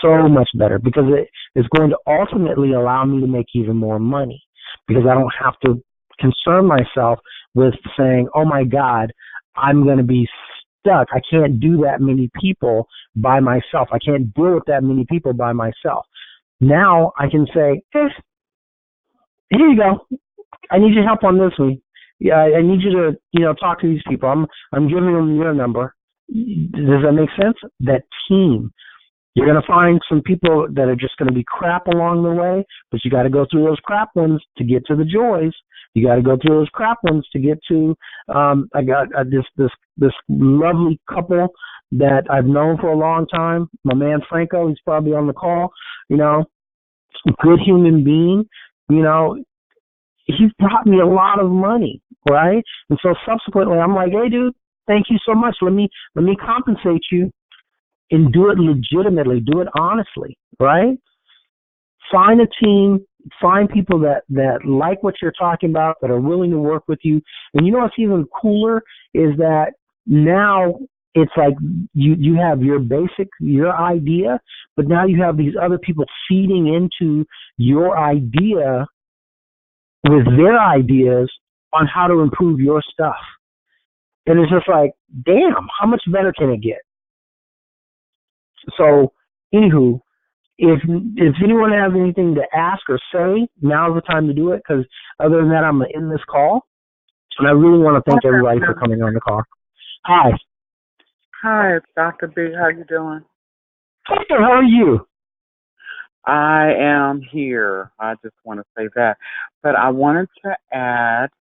So much better because it is going to ultimately allow me to make even more money because I don't have to concern myself with saying, oh my God, I'm going to be stuck. I can't do that many people by myself. I can't deal with that many people by myself. Now I can say, here you go. I need your help on this one. Yeah, I need you to, talk to these people. I'm giving them your number. Does that make sense? That team. You're going to find some people that are just going to be crap along the way, but you got to go through those crap ones to get to the joys. You got to go through those crap ones to get to. I got this lovely couple that I've known for a long time. My man Franco, he's probably on the call. Good human being. He's brought me a lot of money, right? And so subsequently, I'm like, hey, dude, thank you so much. Let me compensate you. And do it legitimately, do it honestly, right? Find a team, find people that like what you're talking about, that are willing to work with you. And you know what's even cooler is that now it's like you have your idea, but now you have these other people feeding into your idea with their ideas on how to improve your stuff. And it's just like, damn, how much better can it get? So, anywho, if anyone has anything to ask or say, now's the time to do it. Because other than that, I'm gonna end this call, and I really want to thank everybody for coming on the call. Hi. Hi, it's Dr. B. How you doing? Hey, how are you? I am here. I just want to say that. But I wanted to add,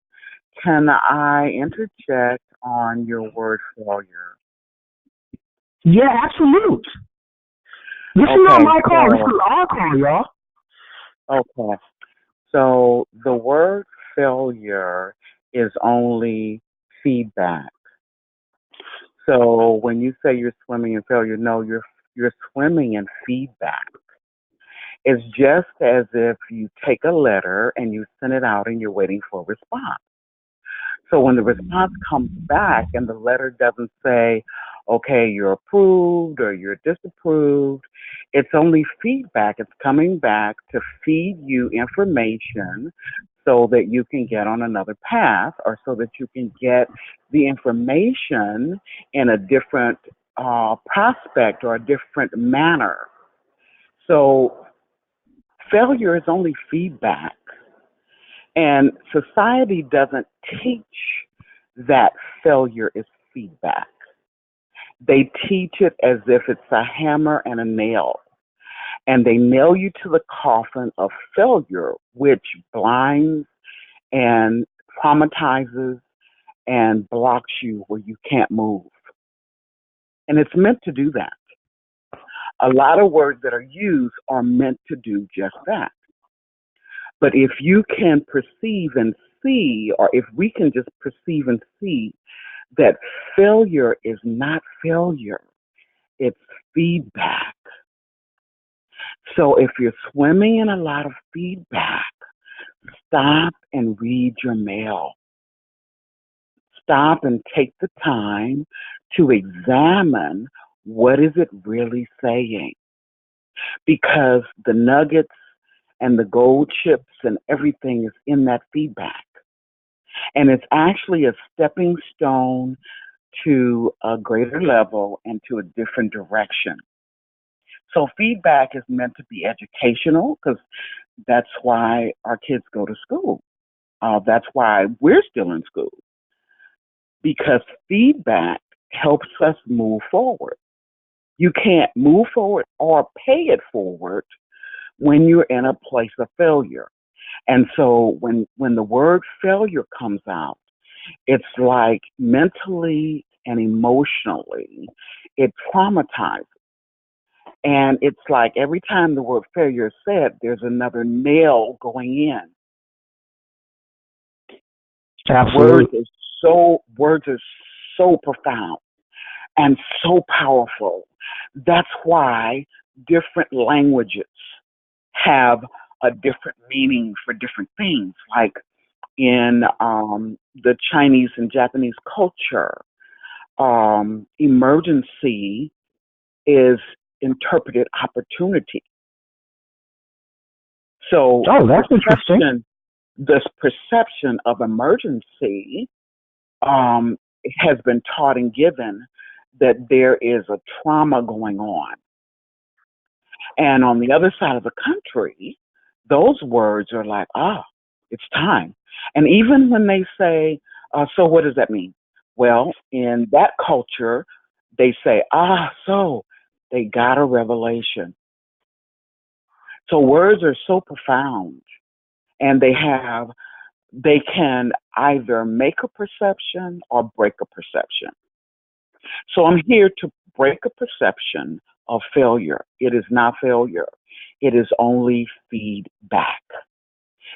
can I interject on your word failure? Yeah, absolute. This is not my call. This is our call, y'all. Okay. So the word failure is only feedback. So when you say you're swimming in failure, no, you're swimming in feedback. It's just as if you take a letter and you send it out and you're waiting for a response. So when the response comes back and the letter doesn't say, okay, you're approved or you're disapproved, it's only feedback. It's coming back to feed you information so that you can get on another path or so that you can get the information in a different prospect or a different manner. So failure is only feedback. And society doesn't teach that failure is feedback. They teach it as if it's a hammer and a nail. And they nail you to the coffin of failure, which blinds and traumatizes and blocks you where you can't move. And it's meant to do that. A lot of words that are used are meant to do just that. But if you can perceive and see, or if we can just perceive and see that failure is not failure, it's feedback. So if you're swimming in a lot of feedback, stop and read your mail. Stop and take the time to examine what is it really saying. Because the nuggets and the gold chips and everything is in that feedback. And it's actually a stepping stone to a greater level and to a different direction. So feedback is meant to be educational because that's why our kids go to school. That's why we're still in school. Because feedback helps us move forward. You can't move forward or pay it forward when you're in a place of failure. And so when the word failure comes out, it's like mentally and emotionally, it traumatizes. And it's like every time the word failure is said, there's another nail going in. Absolutely. Words are so profound and so powerful. That's why different languages have a different meaning for different things. Like in the Chinese and Japanese culture, emergency is interpreted opportunity. So Oh, that's interesting. this perception of emergency has been taught and given that there is a trauma going on. And on the other side of the country, those words are like, it's time. And even when they say, so what does that mean? Well, in that culture, they say, so they got a revelation. So words are so profound, and they can either make a perception or break a perception. So I'm here to break a perception of failure. It is not failure. It is only feedback.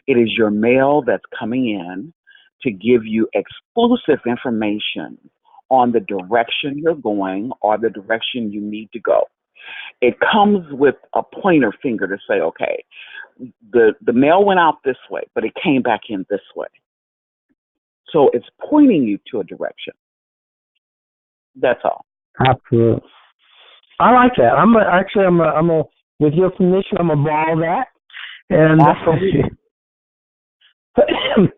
It is your mail that's coming in to give you exclusive information on the direction you're going or the direction you need to go. It comes with a pointer finger to say, okay, the mail went out this way, but it came back in this way. So it's pointing you to a direction. That's all. Absolutely. I like that. With your permission, I'm gonna borrow that. And Absolutely.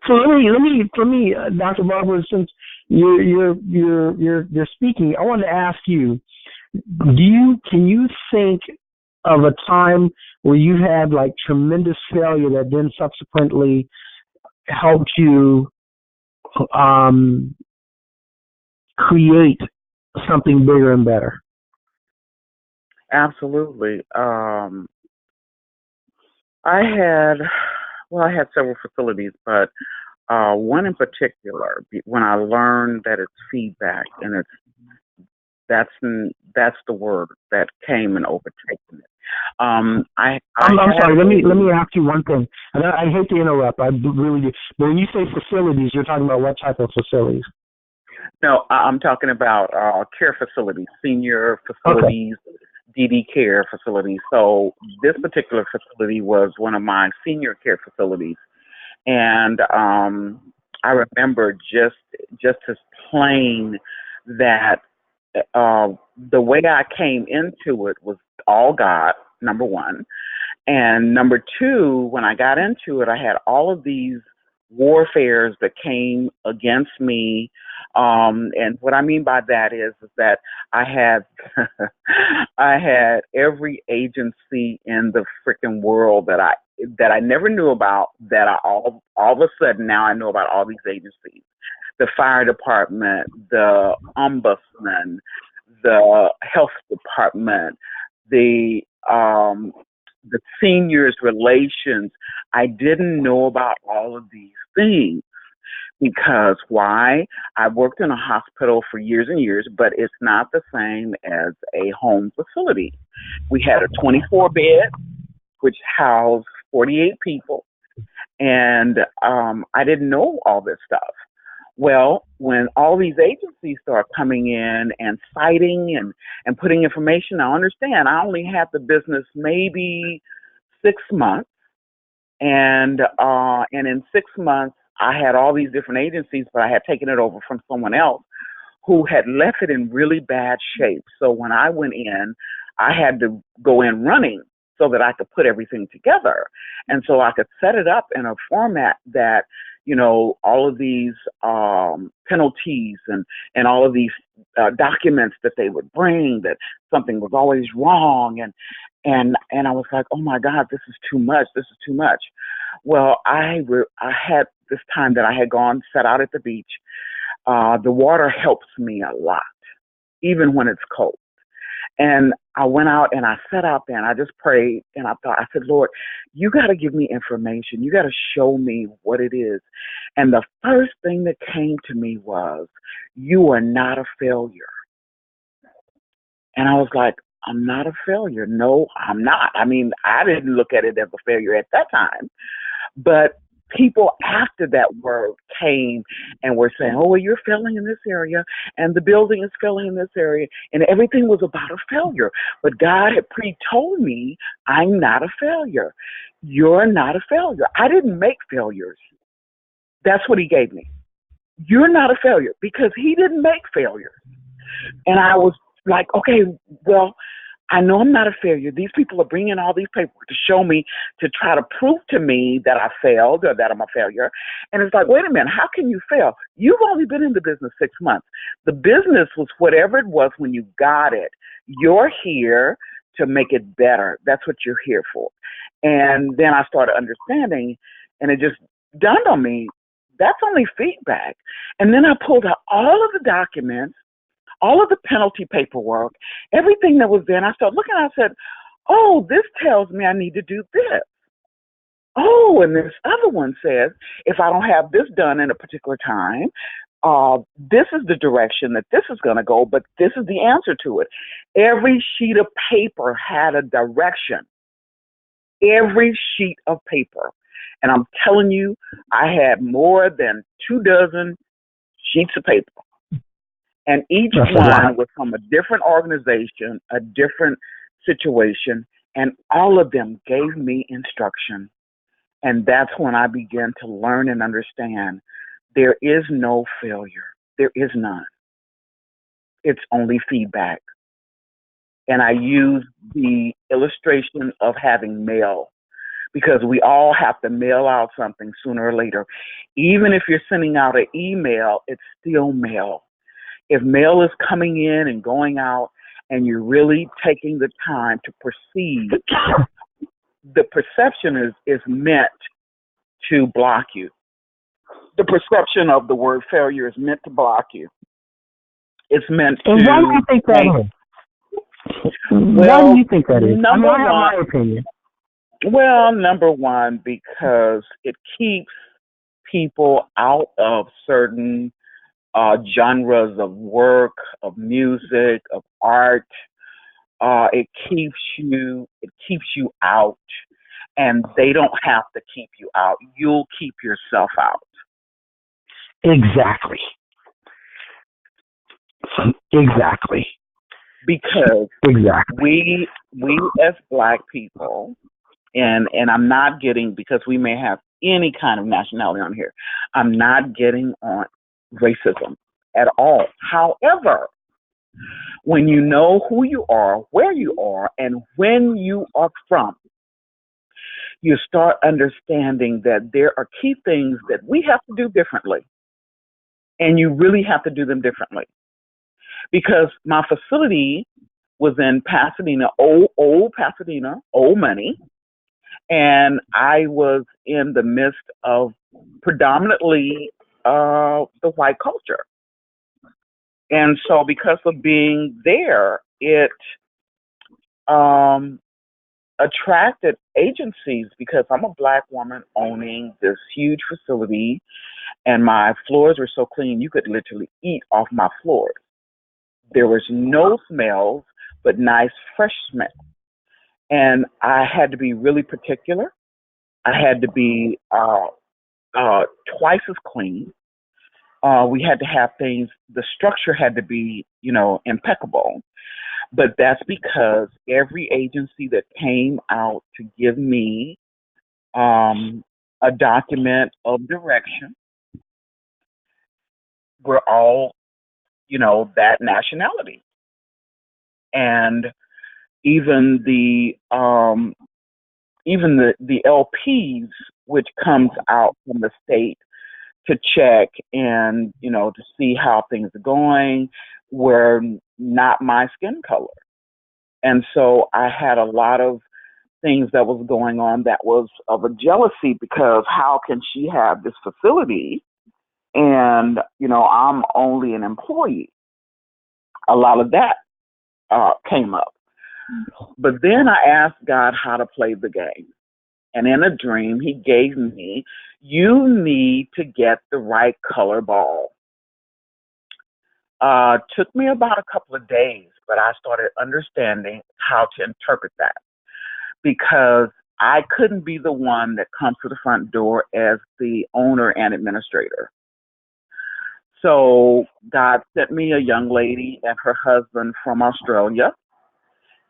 so let me, Dr. Barber, since you're speaking, I want to ask you, can you think of a time where you had like tremendous failure that then subsequently helped you create something bigger and better? Absolutely. I had several facilities, but one in particular, when I learned that it's feedback, and that's the word that came and overtaken it. I'm sorry. Let me ask you one thing. And I hate to interrupt. I really do. But when you say facilities, you're talking about what type of facilities? No, I'm talking about care facilities, senior facilities, okay. DD care facilities. So this particular facility was one of my senior care facilities, and I remember just as plain that the way I came into it was all God, number one. And number two, when I got into it, I had all of these warfares that came against me. And what I mean by that is that I had I had every agency in the freaking world that I never knew about, that I all of a sudden now I know about all these agencies. The fire department, the ombudsman, the health department, the seniors relations. I didn't know about all of these things because why? I worked in a hospital for years and years, but it's not the same as a home facility. We had a 24 bed, which housed 48 people, and I didn't know all this stuff. Well, when all these agencies start coming in and citing and putting information, I understand I only had the business maybe 6 months. And in 6 months, I had all these different agencies, but I had taken it over from someone else who had left it in really bad shape. So when I went in, I had to go in running so that I could put everything together. And so I could set it up in a format that, all of these penalties and all of these documents that they would bring, that something was always wrong. And I was like, oh my God, this is too much. This is too much. Well, I had this time that I had gone, sat out at the beach. The water helps me a lot. even when it's cold. And I went out and I sat out there and I just prayed and I said, Lord, you got to give me information. You got to show me what it is. And the first thing that came to me was, you are not a failure. And I was like, I'm not a failure. No, I'm not. I mean, I didn't look at it as a failure at that time. But people after that word came and were saying, oh, well, you're failing in this area, and the building is failing in this area, and everything was about a failure. But God had pre-told me, I'm not a failure. You're not a failure. I didn't make failures. That's what he gave me. You're not a failure, because he didn't make failures. And I was like, okay, well, I know I'm not a failure. These people are bringing all these paperwork to show me, to try to prove to me that I failed or that I'm a failure. And it's like, wait a minute, how can you fail? You've only been in the business 6 months. The business was whatever it was when you got it. You're here to make it better. That's what you're here for. And then I started understanding, and it just dawned on me, that's only feedback. And then I pulled out all of the documents, all of the penalty paperwork, everything that was there. And I started looking, I said, oh, this tells me I need to do this. Oh, and this other one says, if I don't have this done in a particular time, this is the direction that this is going to go, but this is the answer to it. Every sheet of paper had a direction. Every sheet of paper. And I'm telling you, I had more than 24 sheets of paper. And each one was from a different organization, a different situation, and all of them gave me instruction. And that's when I began to learn and understand there is no failure. There is none. It's only feedback. And I use the illustration of having mail, because we all have to mail out something sooner or later. Even if you're sending out an email, it's still mail. If mail is coming in and going out and you're really taking the time to perceive, the perception is meant to block you. The perception of the word failure is meant to block you. It's meant to... And why do you think that is? Why do you think that is? I have my opinion. Well, number one, because it keeps people out of certain genres of work, of music, of art. It keeps you out, and they don't have to keep you out. You'll keep yourself out. Exactly. Because we as Black people, and I'm not getting, because we may have any kind of nationality on here, I'm not getting on racism at all. However, when you know who you are, where you are, and when you are from, you start understanding that there are key things that we have to do differently. And you really have to do them differently. Because my facility was in Pasadena, old Pasadena, old money. And I was in the midst of predominantly the white culture. And so because of being there, it attracted agencies, because I'm a Black woman owning this huge facility, and my floors were so clean you could literally eat off my floors. There was no smells, but nice, fresh smell. And I had to be really particular. I had to be twice as clean. We had to have things, the structure had to be, impeccable. But that's because every agency that came out to give me a document of direction were all, that nationality. And even the LPs, which comes out from the state to check and, to see how things are going, were not my skin color. And so I had a lot of things that was going on that was of a jealousy, because how can she have this facility and, I'm only an employee? a lot of that came up. But then I asked God how to play the game. And in a dream, he gave me, you need to get the right color ball. Took me about a couple of days, but I started understanding how to interpret that because I couldn't be the one that comes to the front door as the owner and administrator. So God sent me a young lady and her husband from Australia,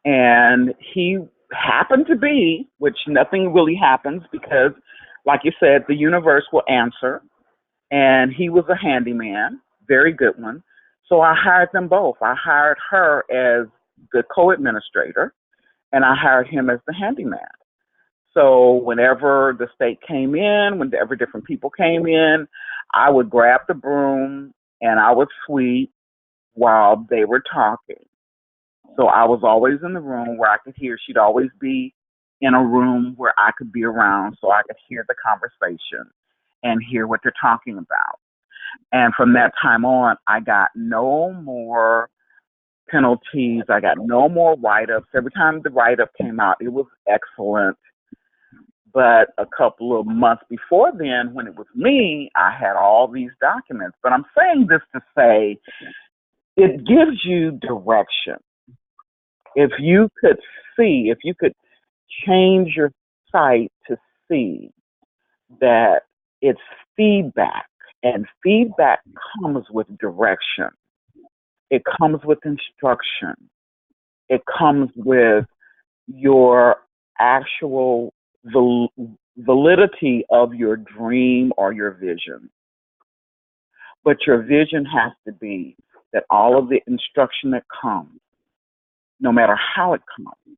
and he happened to be, which nothing really happens because, like you said, the universe will answer, and he was a handyman, very good one. So I hired them both. I hired her as the co-administrator, and I hired him as the handyman. So whenever the state came in, whenever different people came in, I would grab the broom and I would sweep while they were talking. So I was always in the room where I could hear. She'd always be in a room where I could be around so I could hear the conversation and hear what they're talking about. And from that time on, I got no more penalties. I got no more write-ups. Every time the write-up came out, it was excellent. But a couple of months before then, when it was me, I had all these documents. But I'm saying this to say it gives you direction. If you could see, if you could change your sight to see that it's feedback, and feedback comes with direction. It comes with instruction. It comes with your actual validity of your dream or your vision. But your vision has to be that all of the instruction that comes, no matter how it comes,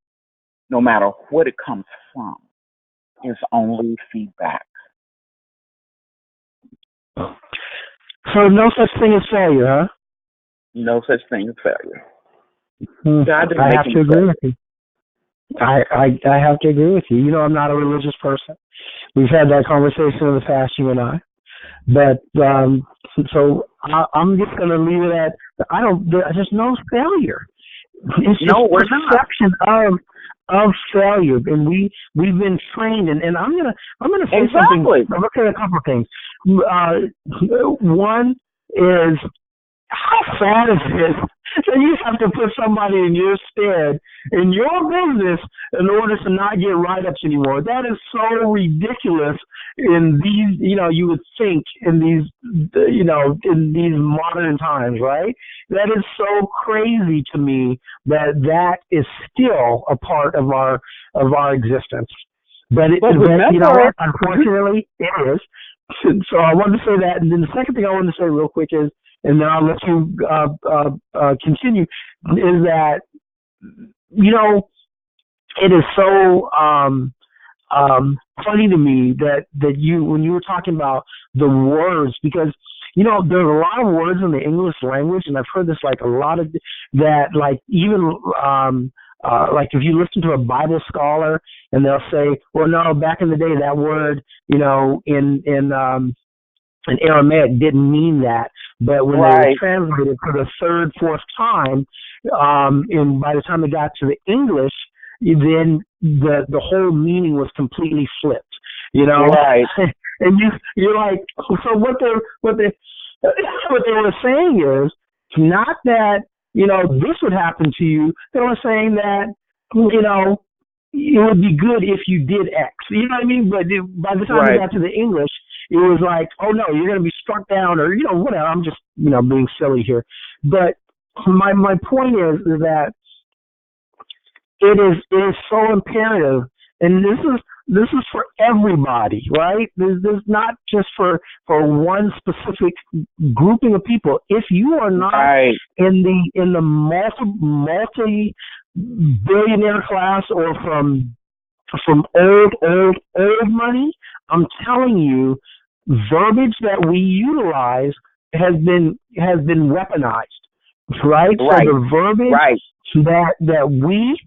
no matter what it comes from, is only feedback. So no such thing as failure, huh? No such thing as failure. I have to agree with you. I have to agree with you. You know, I'm not a religious person. We've had that conversation in the past, you and I. But so I'm just going to leave it at there's no failure. It's just perception of failure, and we've been trained. And I'm gonna say something. I'm gonna say a couple of things. One is, how sad is it that you have to put somebody in your stead in your business in order to not get write-ups anymore? That is so ridiculous in these, you would think in these, in these modern times, right? That is so crazy to me that is still a part of our existence. But remember, unfortunately, it is. So I wanted to say that. And then the second thing I wanted to say real quick is, and then I'll let you continue, is that, it is so funny to me that you, when you were talking about the words, because, there's a lot of words in the English language, and I've heard this like a lot of that, like even like if you listen to a Bible scholar and they'll say, well, no, back in the day that word, in Aramaic didn't mean that, but when they were translated for the third, fourth time, and by the time it got to the English, then the whole meaning was completely flipped, Right. And you're like, so what they were saying is not that, this would happen to you. They were saying that, it would be good if you did X. You know what I mean? But by the time it got to the English, it was like, oh no, you're going to be struck down, or whatever. I'm just being silly here. But my point is that it is so imperative, and this is for everybody, right? This is not just for one specific grouping of people. If you are not in the multi billionaire class or from old money, I'm telling you, verbiage that we utilize has been weaponized, right? So the verbiage that we,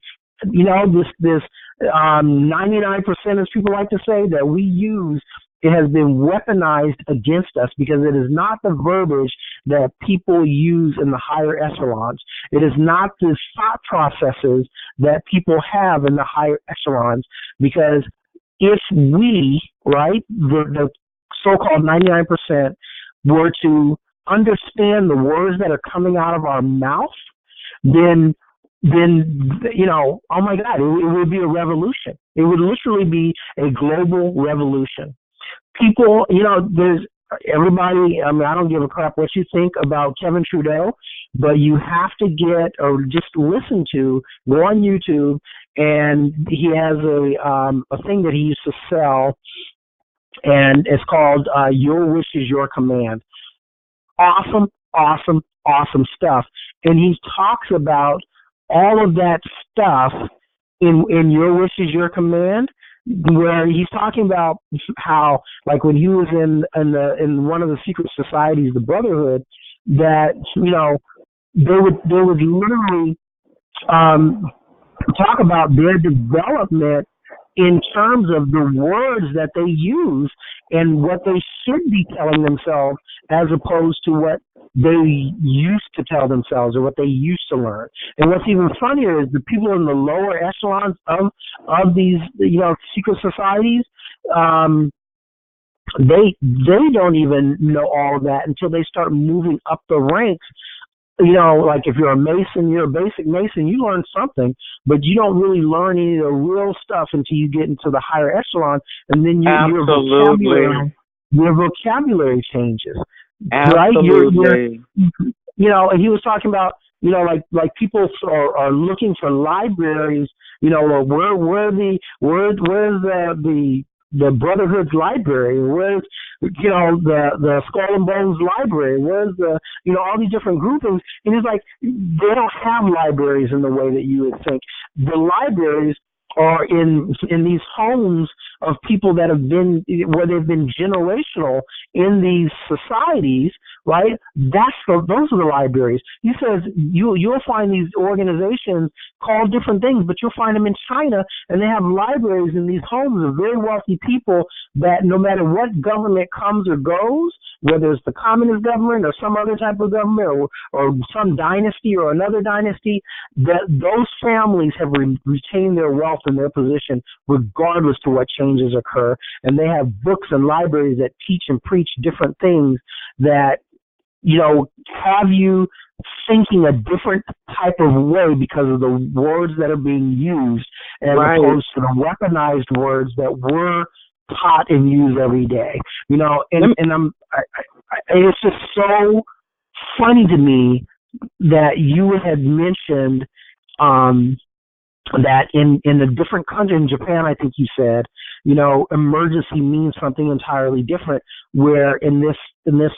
this 99%, as people like to say, that we use it has been weaponized against us because it is not the verbiage that people use in the higher echelons. It is not the thought processes that people have in the higher echelons, because if we, right, the so-called 99%, were to understand the words that are coming out of our mouth, then oh my God, it would be a revolution. It would literally be a global revolution. People, there's everybody. I mean, I don't give a crap what you think about Kevin Trudeau, but you have to get or just listen to, go on YouTube, and he has a thing that he used to sell, and it's called "Your Wish Is Your Command." Awesome, awesome, awesome stuff. And he talks about all of that stuff in Your Wish Is Your Command, where he's talking about how, like, when he was in one of the secret societies, the Brotherhood, that they would literally talk about their development in terms of the words that they use and what they should be telling themselves, as opposed to what they used to tell themselves or what they used to learn. And what's even funnier is the people in the lower echelons of these secret societies, they don't even know all of that until they start moving up the ranks. Like if you're a Mason, you're a basic Mason, you learn something, but you don't really learn any of the real stuff until you get into the higher echelon, and then your vocabulary changes. Absolutely. Right? And he was talking about, like people are looking for libraries, where's the Brotherhood's library? Where's, the Skull and Bones library? Where's the, all these different groupings? And it's like, they don't have libraries in the way that you would think. The libraries are in these homes of people that have been, where they've been generational in these societies, right? Those are the libraries. He says you'll find these organizations called different things, but you'll find them in China, and they have libraries in these homes of very wealthy people that no matter what government comes or goes, whether it's the communist government or some other type of government or some dynasty or another dynasty, that those families have retained their wealth and their position regardless to what changes occur. And they have books and libraries that teach and preach different things that, have you thinking a different type of way because of the words that are being used, as opposed to the weaponized words that we're taught and used every day. And it's just so funny to me that you had mentioned that in a different country, in Japan, I think you said, emergency means something entirely different, where in this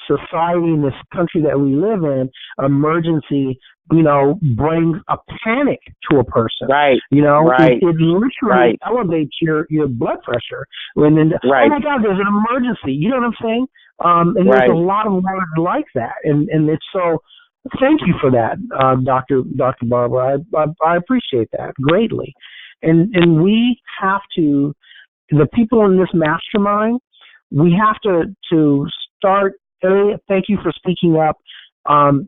society, in this country that we live in, emergency, brings a panic to a person. Right. It literally elevates your blood pressure. Oh my God, there's an emergency. You know what I'm saying? And there's a lot of words like that. And it's so, thank you for that, Dr. Barbara. I appreciate that greatly. And we have to, the people in this mastermind, we have to start. Thank you for speaking up,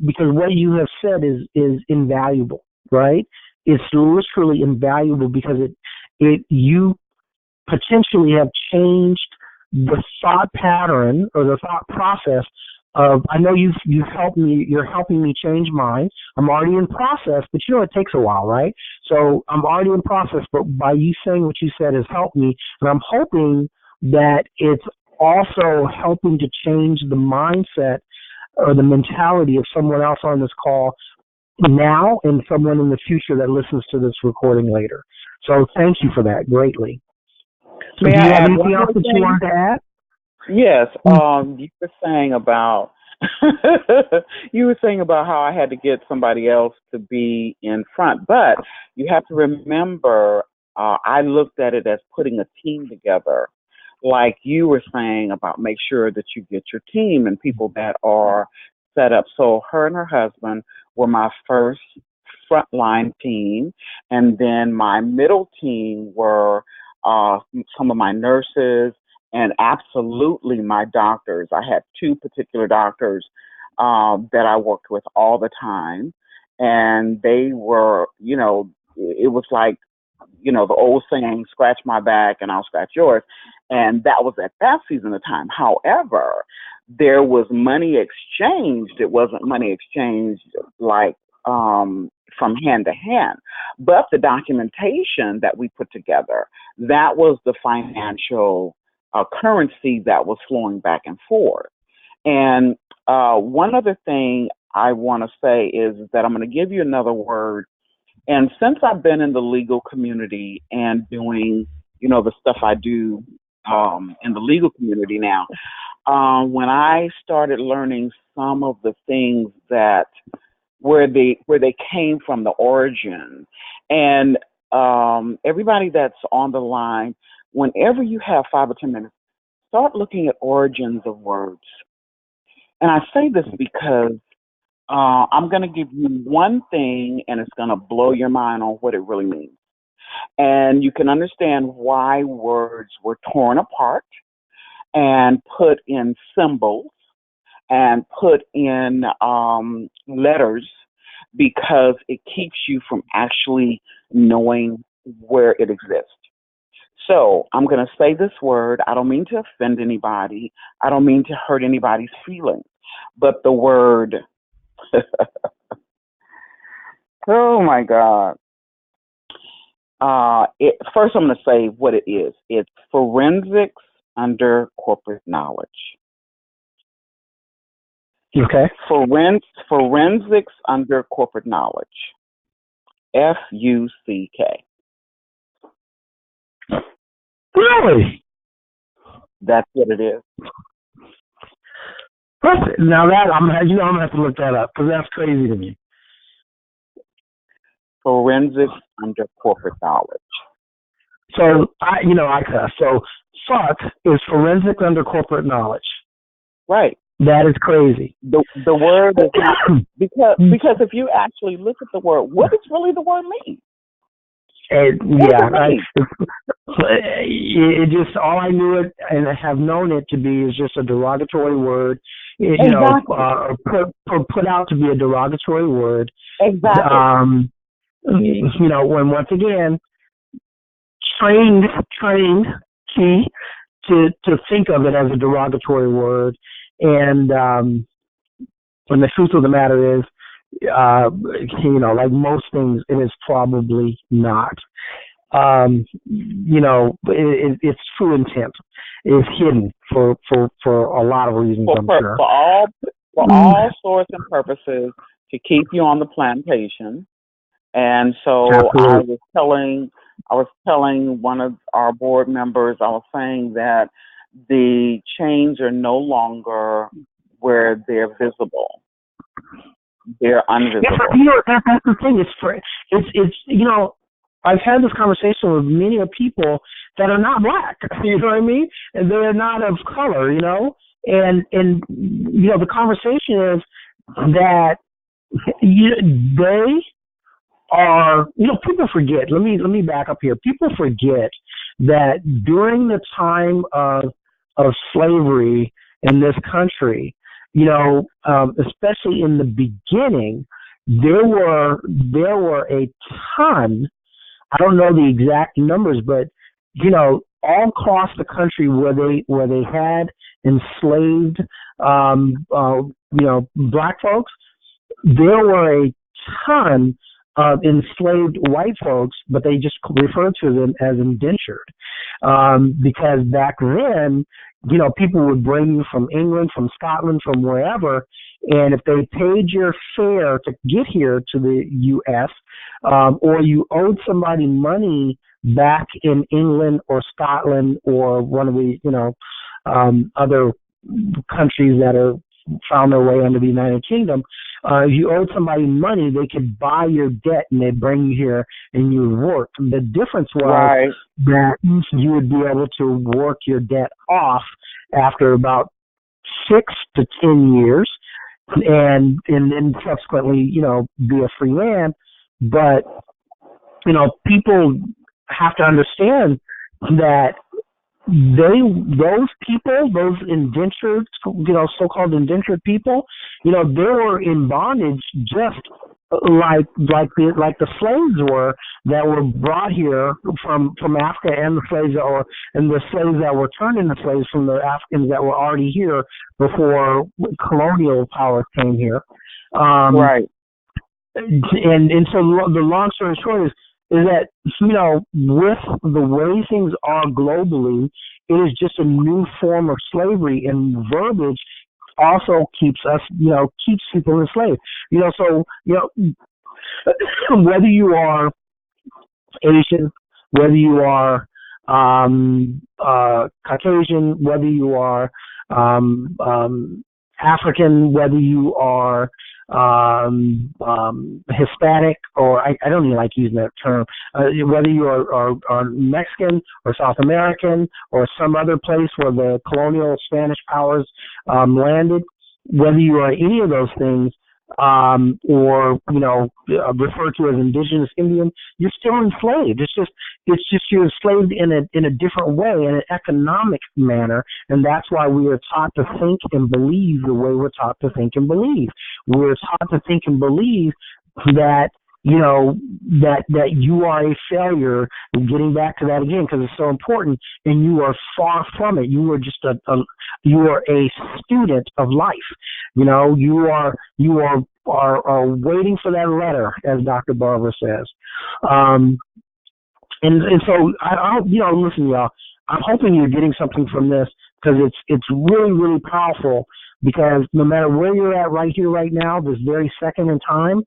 because what you have said is invaluable, right? It's literally invaluable because you potentially have changed the thought pattern or the thought process of, I know you've helped me, you're helping me change mine. I'm already in process, but it takes a while, right? So I'm already in process, but by you saying what you said has helped me, and I'm hoping that it's also helping to change the mindset or the mentality of someone else on this call now and someone in the future that listens to this recording later. So thank you for that greatly. So do you have anything else that you wanted to add? Yes. You were saying about how I had to get somebody else to be in front, but you have to remember, I looked at it as putting a team together. Like you were saying about make sure that you get your team and people that are set up. So her and her husband were my first frontline team, and then my middle team were some of my nurses And absolutely, my doctors, I had two particular doctors that I worked with all the time. And they were, it was like, the old saying, scratch my back and I'll scratch yours. And that was at that season of time. However, there was money exchanged. It wasn't money exchanged like from hand to hand, but the documentation that we put together, that was the financial currency that was flowing back and forth. And one other thing I want to say is that I'm going to give you another word. And since I've been in the legal community and doing, the stuff I do in the legal community now, when I started learning some of the things that where they came from, the origin, and everybody that's on the line, whenever you have 5 or 10 minutes, start looking at origins of words. And I say this because I'm going to give you one thing, and it's going to blow your mind on what it really means. And you can understand why words were torn apart and put in symbols and put in letters, because it keeps you from actually knowing where it exists. So I'm going to say this word. I don't mean to offend anybody. I don't mean to hurt anybody's feelings. But the word, oh my God. First, I'm going to say what it is. It's forensics under corporate knowledge. Okay. Forensics under corporate knowledge. FUCK. Really? That's what it is. Now that I'm gonna have to look that up, because that's crazy to me. Forensics under corporate knowledge. So So FUCK is forensic under corporate knowledge. Right. That is crazy. The word is not, because if you actually look at the word, what does really the word mean? It just, all I knew it and have known it to be is just a derogatory word. Exactly. Put out to be a derogatory word. Exactly. When once again trained to think of it as a derogatory word, and the truth of the matter is, like most things, it is probably not. Its true intent is hidden for a lot of reasons, I'm sure. For all sorts and purposes, to keep you on the plantation. And so Absolutely. I was telling one of our board members, I was saying that the chains are no longer where they're visible. They're invisible. Yeah, that's the thing. I've had this conversation with many people that are not black. You know what I mean? And they're not of color. And the conversation is that they are. People forget. Let me back up here. People forget that during the time of slavery in this country, especially in the beginning, there were a ton. I don't know the exact numbers, but all across the country where they had enslaved black folks, there were a ton of enslaved white folks, but they just referred to them as indentured, because back then, people would bring you from England, from Scotland, from wherever, and if they paid your fare to get here to the U.S., or you owed somebody money back in England or Scotland or one of the other countries that are found their way under the United Kingdom, if you owed somebody money, they could buy your debt and they'd bring you here and you would work. The difference was that you would be able to work your debt off after about 6 to 10 years, and then subsequently, be a free man. But people have to understand that those people, those indentured, so-called indentured people, they were in bondage just like the slaves were that were brought here from Africa, and the slaves that were turned into slaves from the Africans that were already here before colonial powers came here. Right. And so the long story short is that, with the way things are globally, it is just a new form of slavery, and verbiage also keeps people enslaved. Whether you are Asian, whether you are Caucasian, whether you are African, whether you are Hispanic, or I don't even like using that term, whether you are Mexican or South American or some other place where the colonial Spanish powers landed, whether you are any of those things, or referred to as indigenous Indian, you're still enslaved. It's just you're enslaved in a different way, in an economic manner, and that's why we are taught to think and believe the way we're taught to think and believe. We're taught to think and believe that that you are a failure. And getting back to that again, because it's so important, and you are far from it. You are just you are a student of life. You are waiting for that letter, as Dr. Barber says. And so I listen, y'all. I'm hoping you're getting something from this, because it's really, really powerful. Because no matter where you're at right here, right now, this very second in time,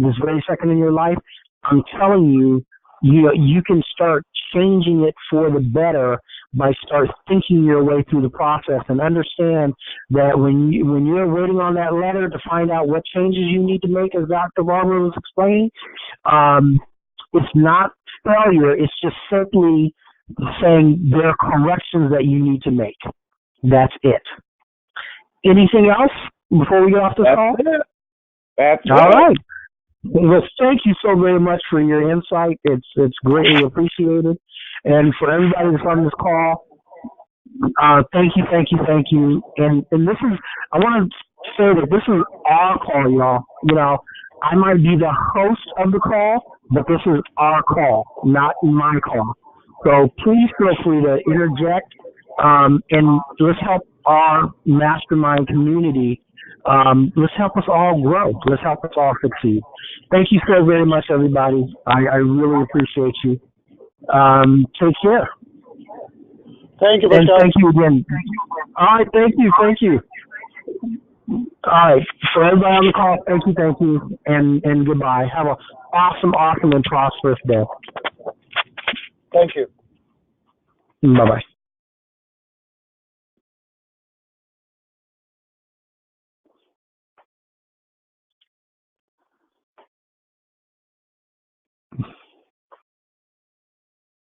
this very second in your life, I'm telling you, you can start changing it for the better by start thinking your way through the process, and understand that when you're waiting on that letter to find out what changes you need to make, as Dr. Barber was explaining, it's not failure. It's just simply saying there are corrections that you need to make. That's it. Anything else before we get off this call? That's all right. Well, thank you so very much for your insight. It's greatly appreciated. And for everybody that's on this call, thank you. And this is, I want to say that this is our call, y'all. I might be the host of the call, but this is our call, not my call. So please feel free to interject, and let's help our mastermind community. Let's help us all grow. Let's help us all succeed. Thank you so very much, everybody. I really appreciate you. Take care. Thank you, and thank you again. All right, thank you. All right, for everybody on the call, thank you, and goodbye. Have an awesome, and prosperous day. Thank you. Bye-bye.